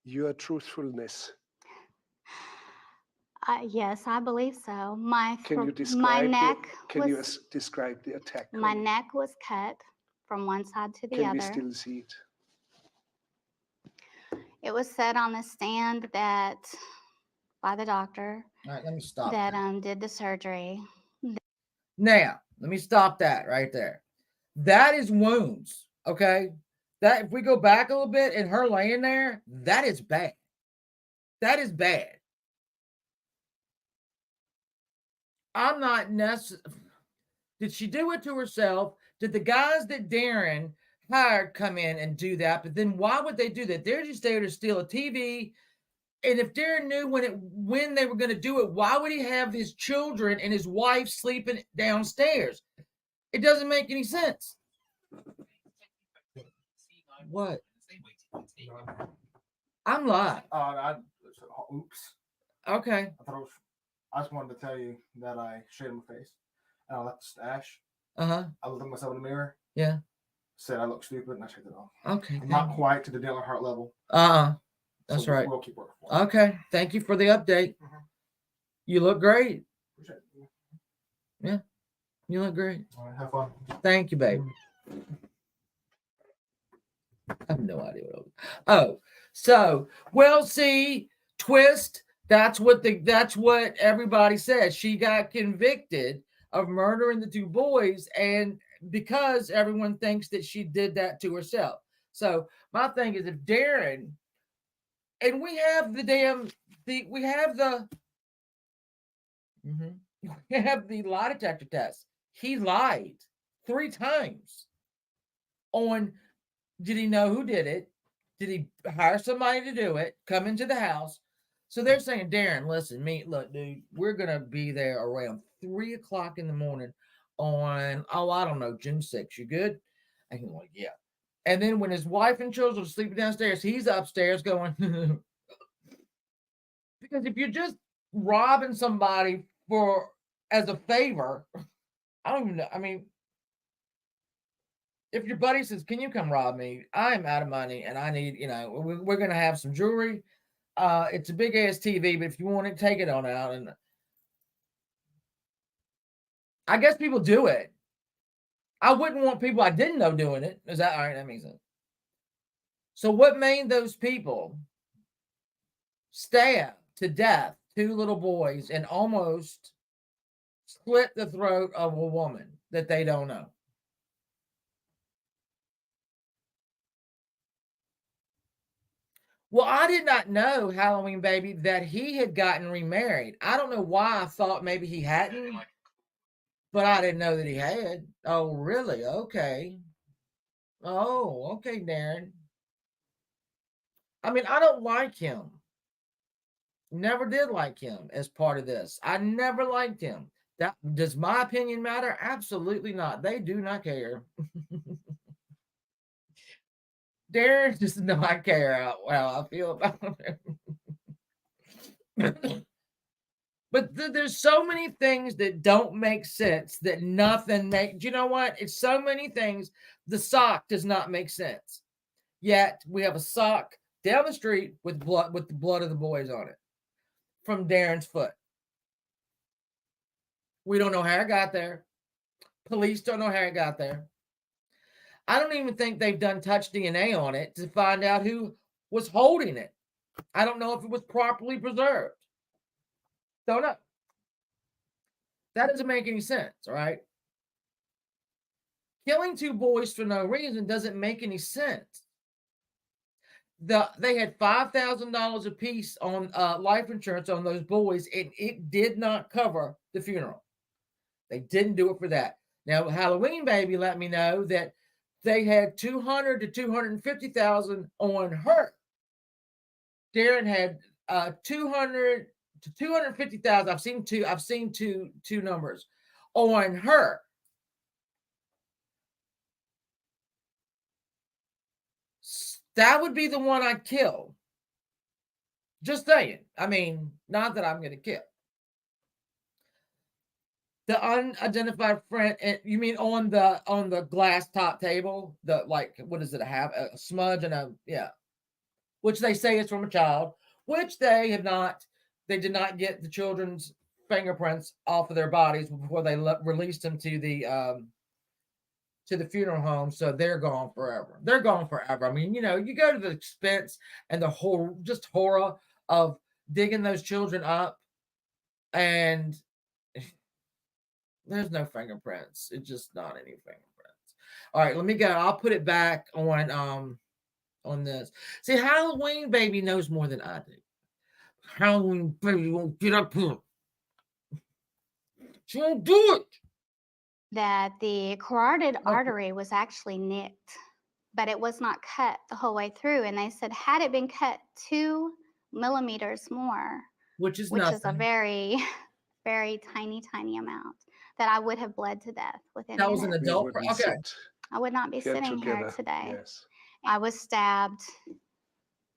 your truthfulness? Yes, I believe so. My Can you my describe neck can you was describe the attack? my neck was cut from one side to the Can we other. still see it? It was said on the stand that by the doctor All right, let me stop that that. did the surgery. Now, let me stop that right there. That is wounds, okay? That if we go back a little bit and her laying there, that is bad. That is bad. I'm not necessarily. Did she do it to herself? Did the guys that Darren hired come in and do that? But then why would they do that? They're just there to steal a TV. And if Darren knew when they were going to do it, why would he have his children and his wife sleeping downstairs? It doesn't make any sense. What? I'm live. Oops. Okay. I just wanted to tell you that I shaved my face and I left the stash. Uh-huh. I looked at myself in the mirror. Yeah. Said I look stupid and I shaved it off. Okay. I'm not quite to the Dylan Hart level. That's so right. We'll keep working for it. Okay. Thank you for the update. Mhm. You look great. Appreciate it. Yeah. You look great. All right, have fun. Thank you, babe. I have no idea what I was. Oh, so well, see, twist. That's what everybody says. She got convicted of murdering the two boys, and because everyone thinks that she did that to herself. So my thing is, if Darren, and we have we have the lie detector test. He lied 3 times on. Did he know who did it? Did he hire somebody to do it? Come into the house? So they're saying, Darren, listen, look, dude, we're gonna be there around 3:00 in the morning on, I don't know, June 6th. You good? And he's like, yeah. And then when his wife and children are sleeping downstairs, he's upstairs going, because if you're just robbing somebody as a favor, I don't even know. I mean, if your buddy says, can you come rob me? I am out of money and I need, we're going to have some jewelry. It's a big ass TV, but if you want it, take it on out. And I guess people do it. I wouldn't want people I didn't know doing it. Is that all right? That makes sense. So what made those people stab to death 2 little boys and almost split the throat of a woman that they don't know? Well, I did not know, Halloween Baby, that he had gotten remarried. I don't know why I thought maybe he hadn't, but I didn't know that he had. Oh, really? Okay. Oh, okay, Darren. I mean, I don't like him. Never did like him as part of this. I never liked him. Does my opinion matter? Absolutely not. They do not care. Darren does not care how I feel about him. But there's so many things that don't make sense that nothing makes. You know what? It's so many things. The sock does not make sense. Yet we have a sock down the street with the blood of the boys on it from Darren's foot. We don't know how it got there. Police don't know how it got there. I don't even think they've done touch DNA on it to find out who was holding it. I don't know if it was properly preserved. Don't know. That doesn't make any sense, right? Killing 2 boys for no reason doesn't make any sense. They had $5,000 apiece on life insurance on those boys, and it did not cover the funeral. They didn't do it for that. Now, Halloween Baby let me know that they had $200,000 to $250,000 on her. Darren had $200,000 to $250,000. I've seen two numbers on her. That would be the one I'd kill. Just saying. I mean, not that I'm going to kill. The unidentified friend, you mean on the glass top table? The like, what does it have? A smudge and which they say is from a child, which they did not get the children's fingerprints off of their bodies before they released them to the funeral home, so they're gone forever. They're gone forever. I mean, you go to the expense and the whole just horror of digging those children up, and there's no fingerprints. It's just not any fingerprints. All right, let me go. I'll put it back on this. See, Halloween baby knows more than I do. Halloween baby won't get up here. She won't do it. That the carotid artery was actually nicked, but it was not cut the whole way through. And they said, had it been cut 2 millimeters more, which is a very, very tiny amount, that I would have bled to death within minutes. Was an adult. Okay. I would not be sitting here today. Yes. I was stabbed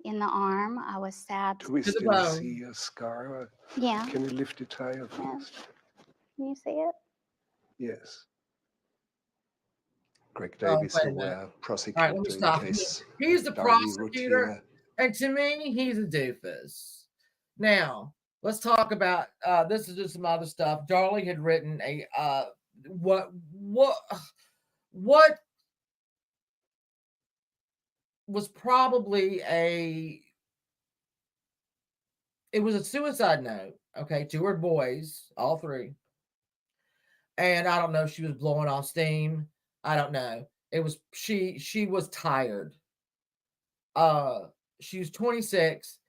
in the arm. I was stabbed. Do we still see a scar? Yeah. Can you lift it higher, please? Can you see it? Yes. Greg Davies, prosecutor in case. He's the Darlie prosecutor, Routier. and to me, he's a doofus. Now, let's talk about this is just some other stuff. Darlie had written a what was probably it was a suicide note, okay, to her boys, all 3. And I don't know if she was blowing off steam. I don't know. It was she was tired. She was 26,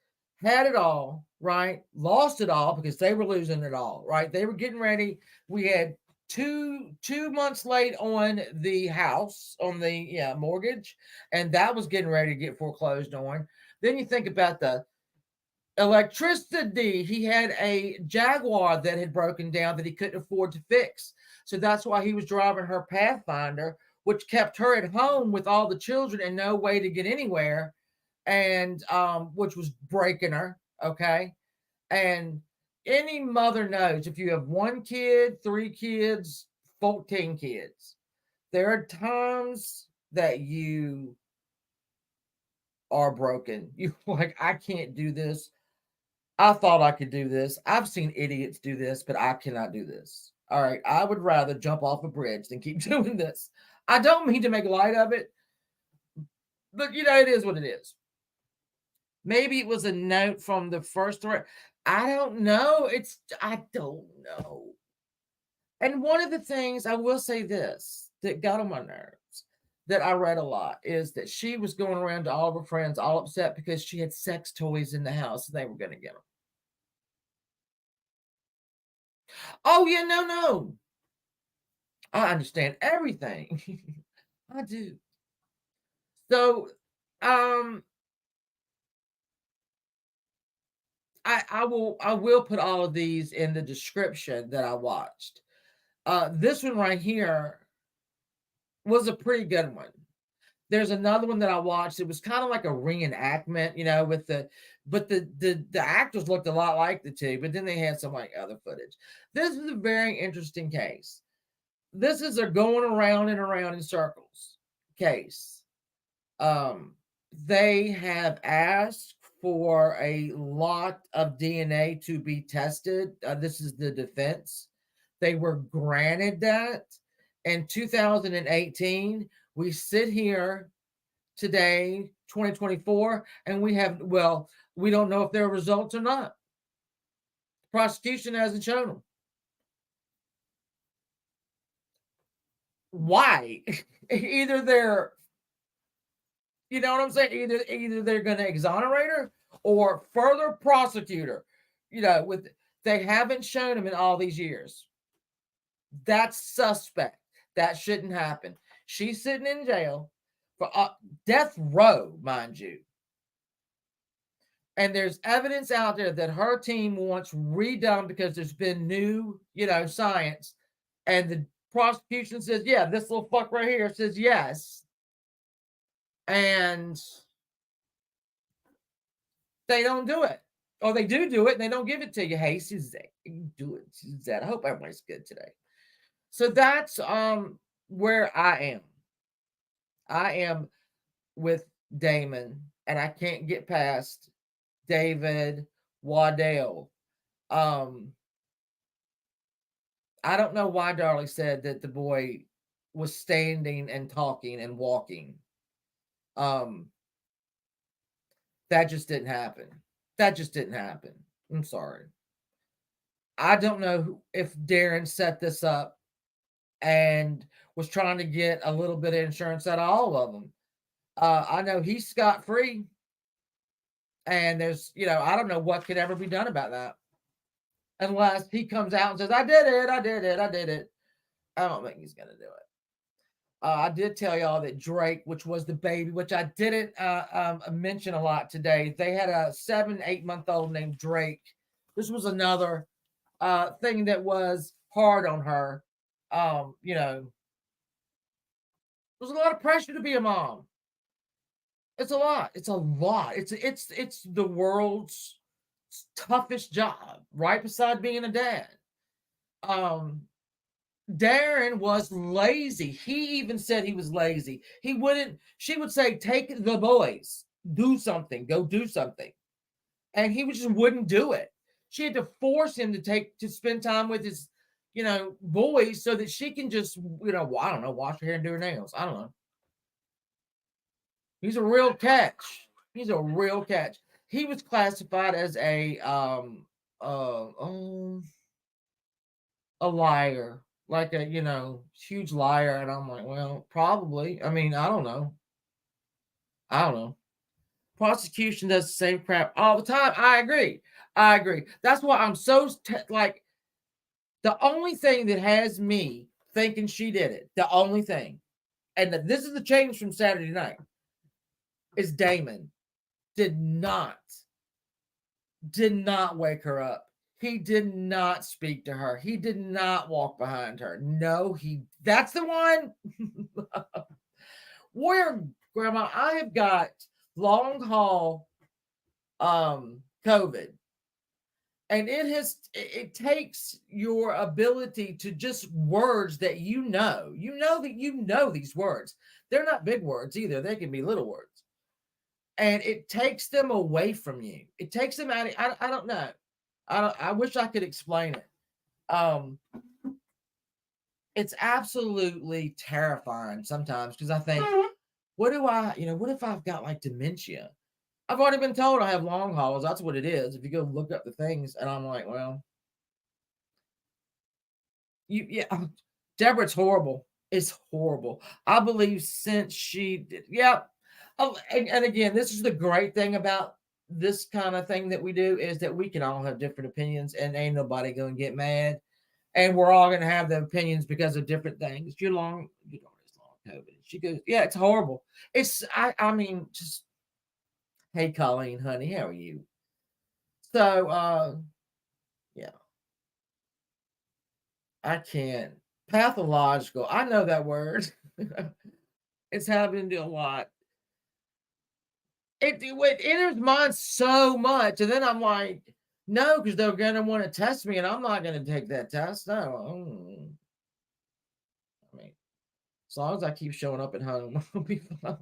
had it all, right? Lost it all because they were losing it all, right? They were getting ready. We had 2 months late on the house, on the mortgage, and that was getting ready to get foreclosed on. Then you think about the electricity. He had a Jaguar that had broken down that he couldn't afford to fix. So that's why he was driving her Pathfinder, which kept her at home with all the children and no way to get anywhere, and which was breaking her, okay? And any mother knows if you have 1 kid, 3 kids, 14 kids, there are times that you are broken. You like, I can't do this. I thought I could do this. I've seen idiots do this, but I cannot do this. All right. I would rather jump off a bridge than keep doing this. I don't mean to make light of it, but it is what it is. Maybe it was a note from the first threat. I don't know. I don't know. And one of the things I will say this that got on my nerves that I read a lot is that she was going around to all of her friends all upset because she had sex toys in the house and they were going to get them. Oh, yeah, no. I understand everything. I do. So, I will put all of these in the description that I watched. This one right here was a pretty good one. There's another one that I watched. It was kind of like a reenactment, but the actors looked a lot like the 2, but then they had some like other footage. This is a very interesting case. This is a going around and around in circles case. They have asked for a lot of DNA to be tested. This is the defense. They were granted that in 2018. We sit here today, 2024, and we don't know if there are results or not. The prosecution hasn't shown them. Why? Either they're, you know what I'm saying? Either they're going to exonerate her or further prosecute her. They haven't shown them in all these years. That's suspect. That shouldn't happen. She's sitting in jail for death row, mind you. And there's evidence out there that her team wants redone because there's been new, science. And the prosecution says, yeah, this little fuck right here says yes. And they don't do it. Or they do it and they don't give it to you. Hey, Suzanne, you do it, Suzanne. I hope everybody's good today. So that's where I am. I am with Damon, and I can't get past David Waddell. I don't know why Darlie said that the boy was standing and talking and walking. That just didn't happen. That just didn't happen. I'm sorry. I don't know if Darren set this up and was trying to get a little bit of insurance out of all of them. I know he's scot free, and there's, I don't know what could ever be done about that unless he comes out and says, "I did it, I did it, I did it." I don't think he's gonna do it. I did tell y'all that Drake, which was the baby, which I didn't mention a lot today, they had a 7-8-month-old named Drake. This was another thing that was hard on her. There's a lot of pressure to be a mom. It's a lot. It's a lot. It's the world's toughest job, right beside being a dad. Darren was lazy. He even said he was lazy. She would say, "Take the boys, do something, go do something." And he just wouldn't do it. She had to force him to spend time with his, boys so that she can just, I don't know, wash her hair and do her nails. I don't know. He's a real catch. He's a real catch. He was classified as a liar, like a, huge liar. And I'm like, well, probably. I mean, I don't know. Prosecution does the same crap all the time. I agree. That's why I'm so like, the only thing that has me thinking she did it, the only thing, and this is the change from Saturday night, is Damon did not wake her up. He did not speak to her. He did not walk behind her. No, that's the one. Warrior Grandma, I have got long haul COVID. And it takes your ability to just words that you know these words. They're not big words either. They can be little words. And it takes them away from you. It takes them out. I don't know. I wish I could explain it. It's absolutely terrifying sometimes because I think, what if I've got like dementia? I've already been told I have long hauls. That's what it is. If you go look up the things, and I'm like, well, Deborah, it's horrible. It's horrible. I believe since she did, yeah. Oh, and again, this is the great thing about this kind of thing that we do is that we can all have different opinions, and ain't nobody going to get mad. And we're all going to have the opinions because of different things. You're long COVID. She goes, yeah, it's horrible. I mean, just, hey, Colleen, honey, how are you? So, yeah. I can't. Pathological. I know that word. It's happening to a lot. It enters mine so much. And then I'm like, no, because they're going to want to test me, and I'm not going to take that test. No. I mean, as long as I keep showing up at home, I'll be fine.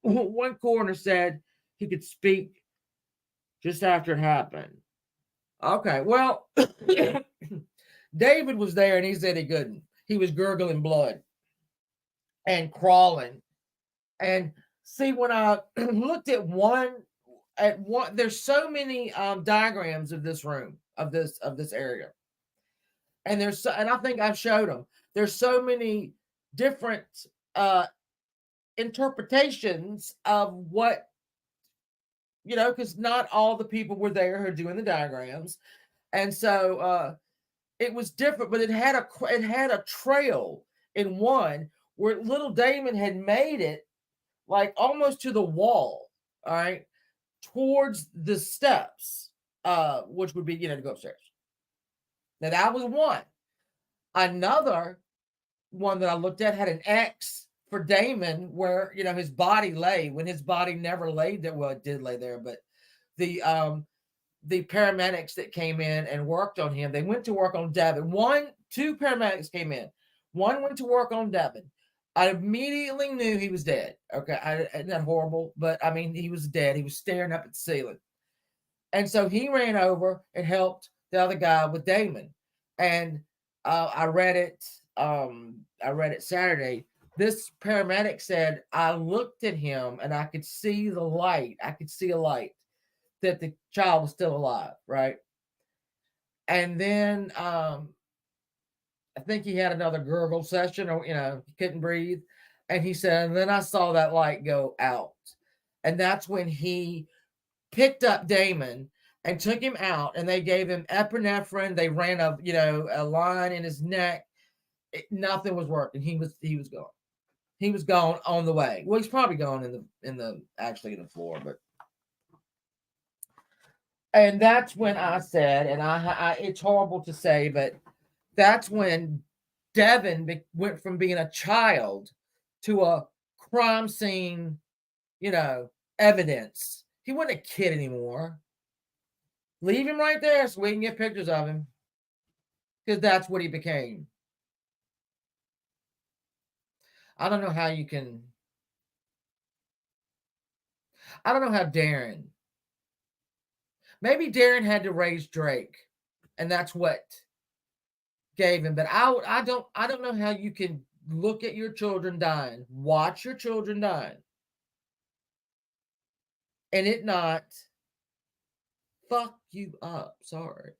One coroner said he could speak just after it happened. Okay, well, David was there, and he said he couldn't. He was gurgling blood and crawling. And see, when I looked at one, there's so many diagrams of this room, of this area, and and I think I've showed them. There's so many different interpretations of what, because not all the people were there who are doing the diagrams, and so it was different. But it had a trail in one where little Damon had made it like almost to the wall, all right, towards the steps, which would be, to go upstairs. Now that was one. Another one that I looked at had an X for Damon where, his body lay when his body never laid there. Well, it did lay there, but the the paramedics that came in and worked on him, they went to work on Devin. Two paramedics came in. One went to work on Devin. I immediately knew he was dead. Okay, isn't that horrible? But I mean, he was dead. He was staring up at the ceiling. And so he ran over and helped the other guy with Damon. And I read it. I read it Saturday. This paramedic said, I looked at him and I could see the light. I could see a light that the child was still alive, right? And then I think he had another gurgle session, or he couldn't breathe. And he said, and then I saw that light go out. And that's when he picked up Damon and took him out, and they gave him epinephrine. They ran a line in his neck. Nothing was working. He was gone. He was gone on the way. Well, he's probably gone in the floor, but. And that's when I said, and I it's horrible to say, but that's when Devin went from being a child to a crime scene, evidence. He wasn't a kid anymore. Leave him right there so we can get pictures of him, because that's what he became. I don't know how Darren. Maybe Darren had to raise Drake, and that's what gave him. But I don't know how you can look at your children dying, watch your children dying, and it not fuck you up. Sorry.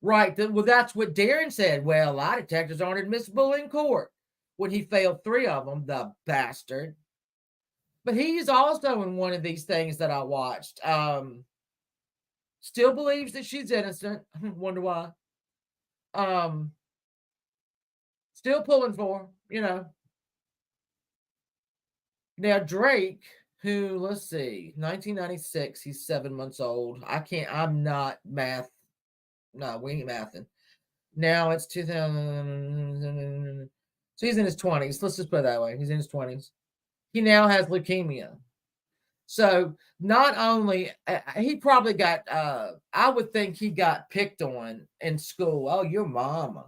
Right. Well, that's what Darren said. Well, lie detectors aren't admissible in court when he failed 3 of them, the bastard. But he's also in one of these things that I watched. Still believes that she's innocent. Wonder why. Still pulling for her, Now Drake, who, let's see, 1996, he's 7 months old. I'm not math. No, we ain't mathing. Now it's 2000. So he's in his 20s. Let's just put it that way. He's in his 20s. He now has leukemia. So not only, he probably got, I would think he got picked on in school. Oh, your mama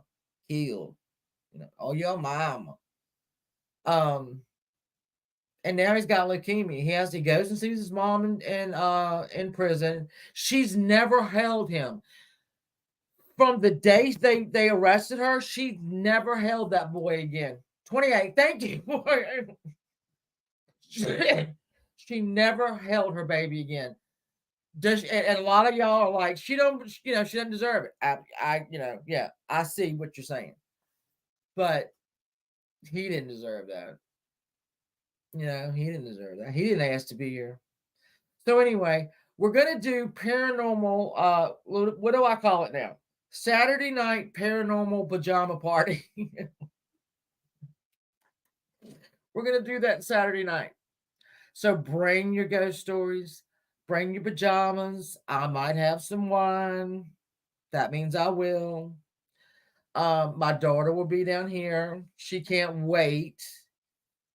killed. Oh, your mama. And now he's got leukemia. He goes and sees his mom in prison. She's never held him. From the day they arrested her, she never held that boy again. 28. Thank you. She never held her baby again. And a lot of y'all are like, she doesn't deserve it. I see what you're saying, but he didn't deserve that. He didn't deserve that. He didn't ask to be here. So anyway, we're gonna do paranormal. What do I call it now? Saturday night paranormal pajama party. We're gonna do that Saturday night. So bring your ghost stories, bring your pajamas. I might have some wine. That means I will. My daughter will be down here. She can't wait.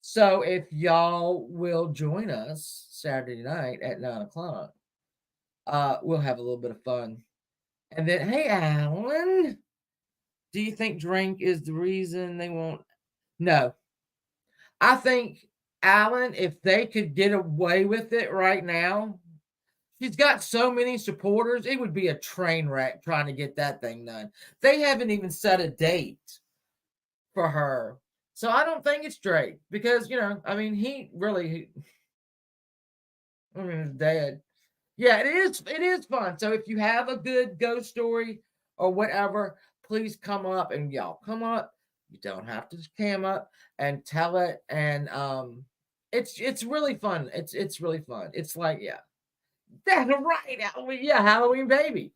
So if y'all will join us Saturday night at 9:00, we'll have a little bit of fun. And then, hey, Alan, do you think drink is the reason they won't? No. I think, Alan, if they could get away with it right now, she's got so many supporters, it would be a train wreck trying to get that thing done. They haven't even set a date for her. So I don't think it's Drake because, he really, he's dead. Yeah, it is fun. So if you have a good ghost story or whatever, please come up, and y'all come up. You don't have to cam up and tell it. And it's really fun. It's really fun. It's like, yeah. That's right. Halloween baby.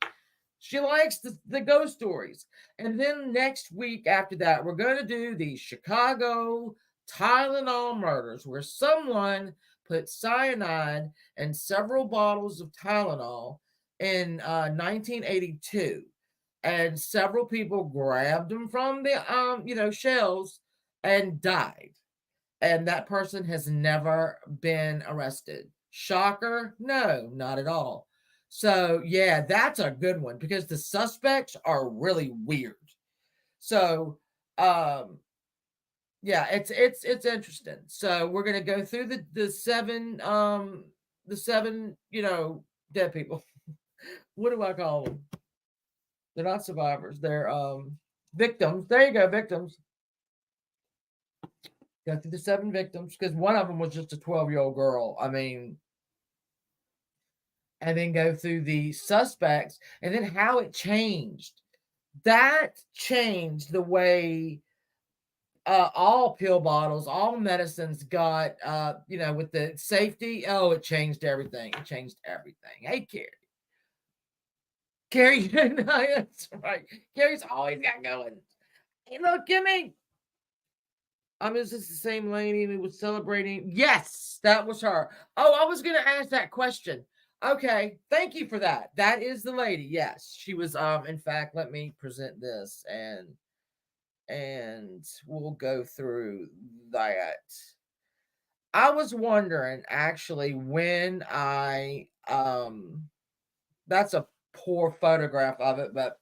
She likes the ghost stories. And then next week after that, we're going to do the Chicago Tylenol murders, where someone put cyanide in several bottles of Tylenol in 1982. And several people grabbed them from the, shelves and died. And that person has never been arrested. Shocker? No, not at all. So yeah, that's a good one because the suspects are really weird. So yeah, it's interesting. So we're gonna go through the seven dead people. What do I call them? They're not survivors. They're victims. There you go, victims. Go through the 7 victims because one of them was just a 12-year-old girl. I mean, and then go through the suspects and then how it changed. That changed the way all pill bottles, all medicines got, with the safety. Oh, it changed everything. It changed everything. Hey, Carrie. Carrie, that's right. Carrie's always got going. Hey, look, Kimmy. Is this the same lady who was celebrating? Yes, that was her. Oh, I was going to ask that question. Okay, thank you for that. That is the lady. Yes, she was. In fact, let me present this and we'll go through that. I was wondering actually when that's a poor photograph of it, but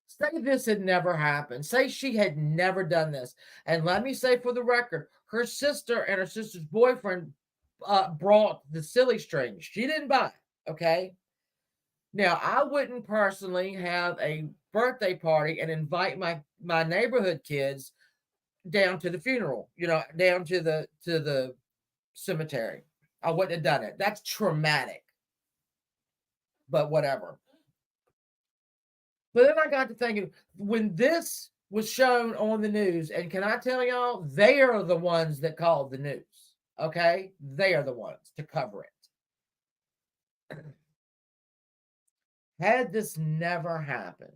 say this had never happened. Say she had never done this. And let me say for the record, her sister and her sister's boyfriend brought the silly string. She didn't buy it, okay? Now, I wouldn't personally have a birthday party and invite my neighborhood kids down to the funeral, down to the cemetery. I wouldn't have done it. That's traumatic. But whatever. But then I got to thinking, when this was shown on the news, and can I tell y'all, they are the ones that called the news. Okay? They are the ones to cover it. Had this never happened,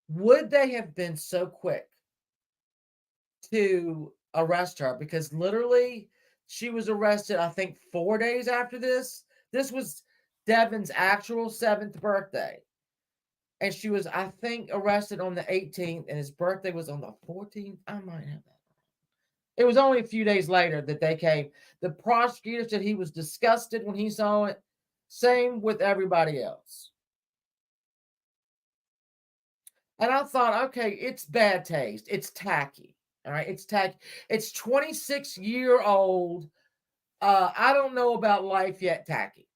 would they have been so quick to arrest her? Because literally, she was arrested, I think, 4 days after this. This was Devin's actual 7th birthday. And she was, I think, arrested on the 18th, and his birthday was on the 14th. I might have that. It was only a few days later that they came. The prosecutor said he was disgusted when he saw it. Same with everybody else. And I thought, okay, it's bad taste. It's tacky. All right, it's tacky. It's 26-year-old. I don't know about life yet. Tacky.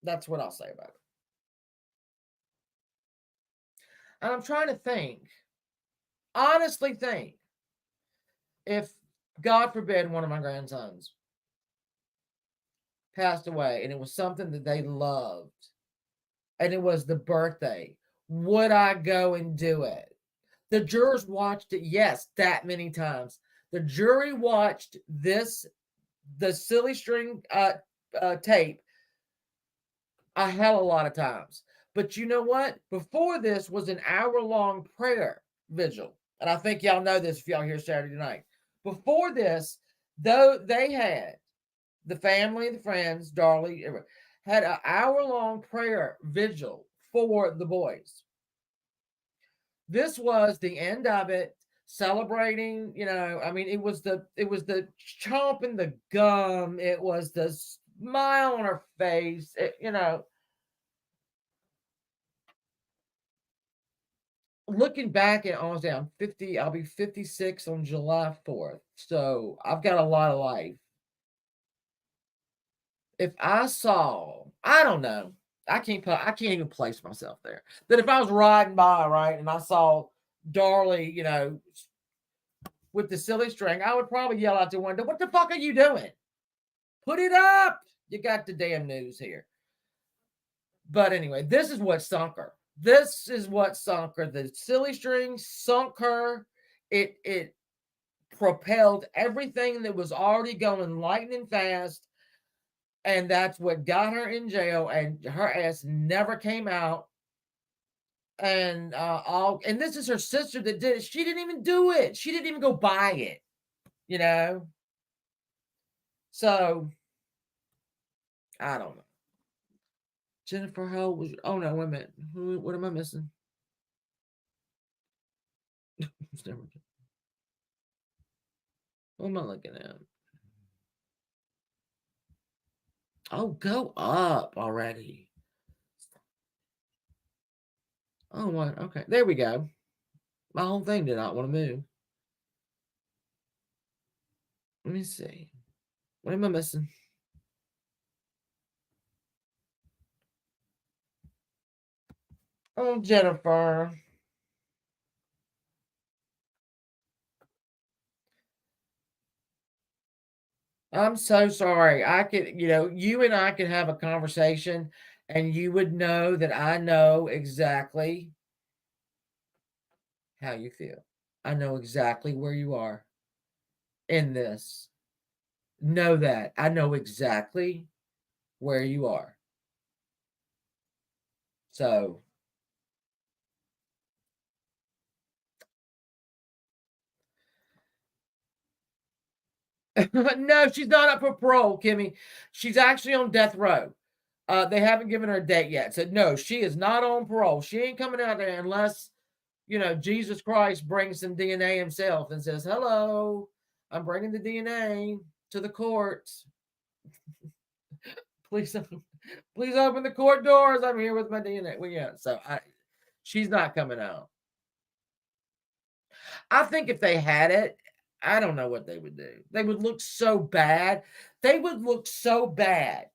That's what I'll say about it. And I'm trying to think. Honestly, think if, God forbid, one of my grandsons passed away and it was something that they loved and it was the birthday, would I go and do it? The jurors watched it, yes, that many times. The jury watched the silly string tape a hell of a lot of times. But you know what? Before this was an hour-long prayer vigil. And I think y'all know this if y'all here Saturday night. Before this, though, they had the family, the friends, Darlie, had an hour-long prayer vigil for the boys. This was the end of it, celebrating, it was the chomping the gum, it was the smile on her face, looking back at honestly, I'm 50, I'll be 56 on July 4th. So I've got a lot of life. If I saw, I don't know, I can't even place myself there. That if I was riding by, right, and I saw Darlie, with the silly string, I would probably yell out the window, "What the fuck are you doing? Put it up. You got the damn news here." But anyway, this is what sunk her. This is what sunk her. The silly string sunk her. It propelled everything that was already going lightning fast. And that's what got her in jail. And her ass never came out. And and this is her sister that did it. She didn't even do it. She didn't even go buy it. So I don't know. Jennifer, how old was you? Oh no, wait a minute. What am I missing? What am I looking at? Oh, go up already. Oh, what? Okay, there we go. My whole thing did not want to move. Let me see. What am I missing? Oh, Jennifer. I'm so sorry. I could, you and I could have a conversation and you would know that I know exactly how you feel. I know exactly where you are in this. Know that. I know exactly where you are. So, no, she's not up for parole, Kimmy. She's actually on death row. They haven't given her a date yet. So, no, she is not on parole. She ain't coming out there unless, Jesus Christ brings some DNA himself and says, hello, I'm bringing the DNA to the court. Please, please open the court doors. I'm here with my DNA. Well, yeah, so she's not coming out. I think if they had it, I don't know what they would do. They would look so bad. They would look so bad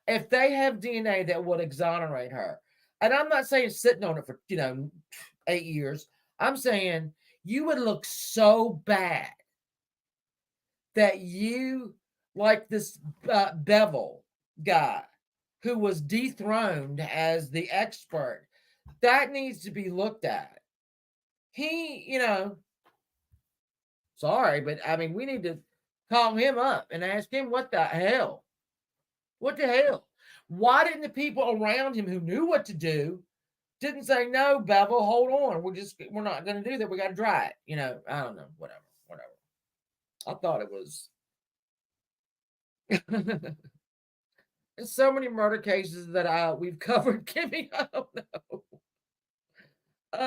if they have DNA that would exonerate her. And I'm not saying sitting on it for, 8 years. I'm saying you would look so bad that you, like this Bevel guy who was dethroned as the expert, that needs to be looked at. He, sorry, but I mean, we need to call him up and ask him what the hell? What the hell? Why didn't the people around him who knew what to do didn't say, no, Bevel, hold on. We're not going to do that. We got to try it. I don't know. Whatever. I thought it was. There's so many murder cases that we've covered, Kimmy. I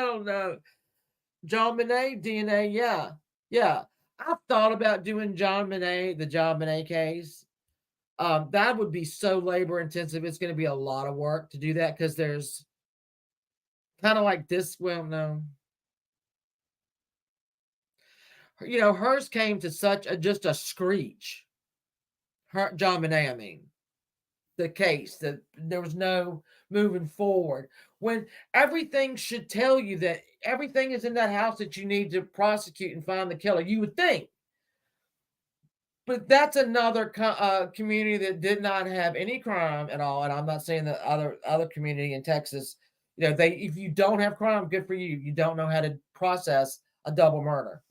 don't know. John Bonet, DNA, yeah. Yeah. I've thought about doing the John Bonet case. That would be so labor intensive. It's going to be a lot of work to do that because there's kind of like this. Well, no. Hers came to such just a screech. John Bonet, I mean. The case that there was no moving forward when everything should tell you that everything is in that house that you need to prosecute and find the killer, you would think. But that's another community that did not have any crime at all. And I'm not saying that other community in Texas, if you don't have crime, good for you. You don't know how to process a double murder.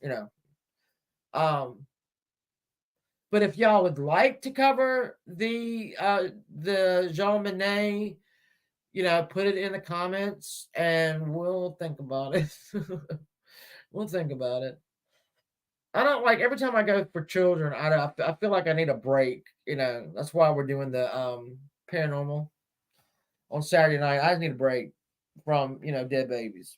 But if y'all would like to cover the Jean Monnet, put it in the comments and we'll think about it. We'll think about it. I don't like every time I go for children, I feel like I need a break. That's why we're doing the paranormal on Saturday night. I just need a break from dead babies.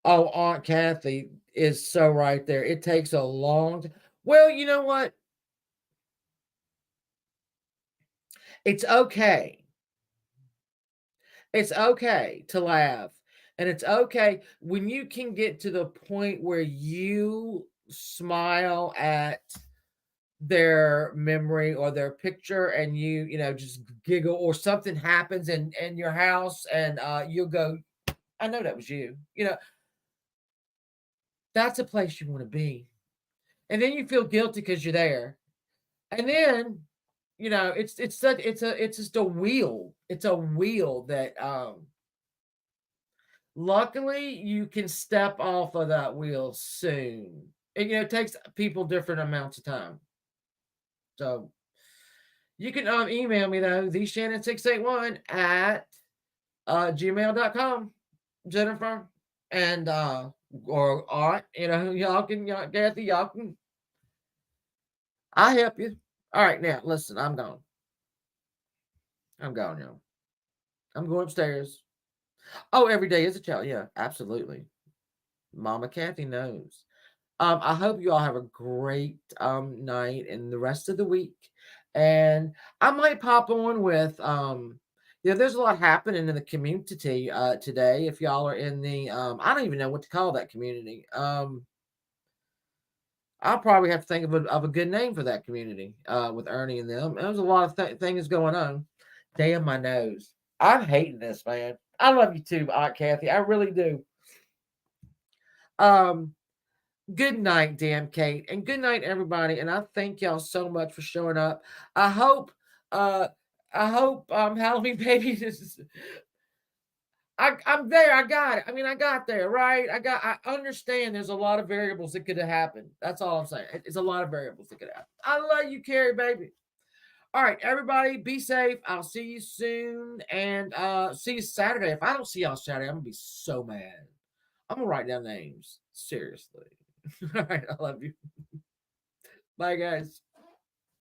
Oh, Aunt Kathy is so right there. It takes a long time. Well, you know what? It's okay. It's okay to laugh. And it's okay when you can get to the point where you smile at their memory or their picture and you just giggle, or something happens in your house and you'll go, I know that was you. That's a place you want to be. And then you feel guilty because you're there. And then it's just a wheel. It's a wheel that luckily you can step off of that wheel soon. And it takes people different amounts of time. So you can email me though, theshannon681 at gmail.com, Jennifer, and or Aunt, Kathy, y'all can, I'll help you. All right, now listen, I'm gone, y'all. I'm going upstairs. Oh, every day is a challenge. Yeah, absolutely. Mama Kathy knows. I hope you all have a great night and the rest of the week. And I might pop on with there's a lot happening in the community today. If y'all are in the I don't even know what to call that community. I'll probably have to think of a good name for that community with Ernie and them. There's a lot of things going on. Damn my nose. I'm hating this, man. I love you too, Aunt Kathy. I really do. Good night, damn Kate, and good night, everybody. And I thank y'all so much for showing up. I hope Halloween baby is I'm there. I got it. I mean, I got there, right? I understand there's a lot of variables that could have happened. That's all I'm saying. It's a lot of variables that could happen. I love you, Carrie, baby. All right, everybody, be safe. I'll see you soon. And see you Saturday. If I don't see y'all Saturday, I'm gonna be so mad. I'm gonna write down names. Seriously. All right, I love you. Bye, guys.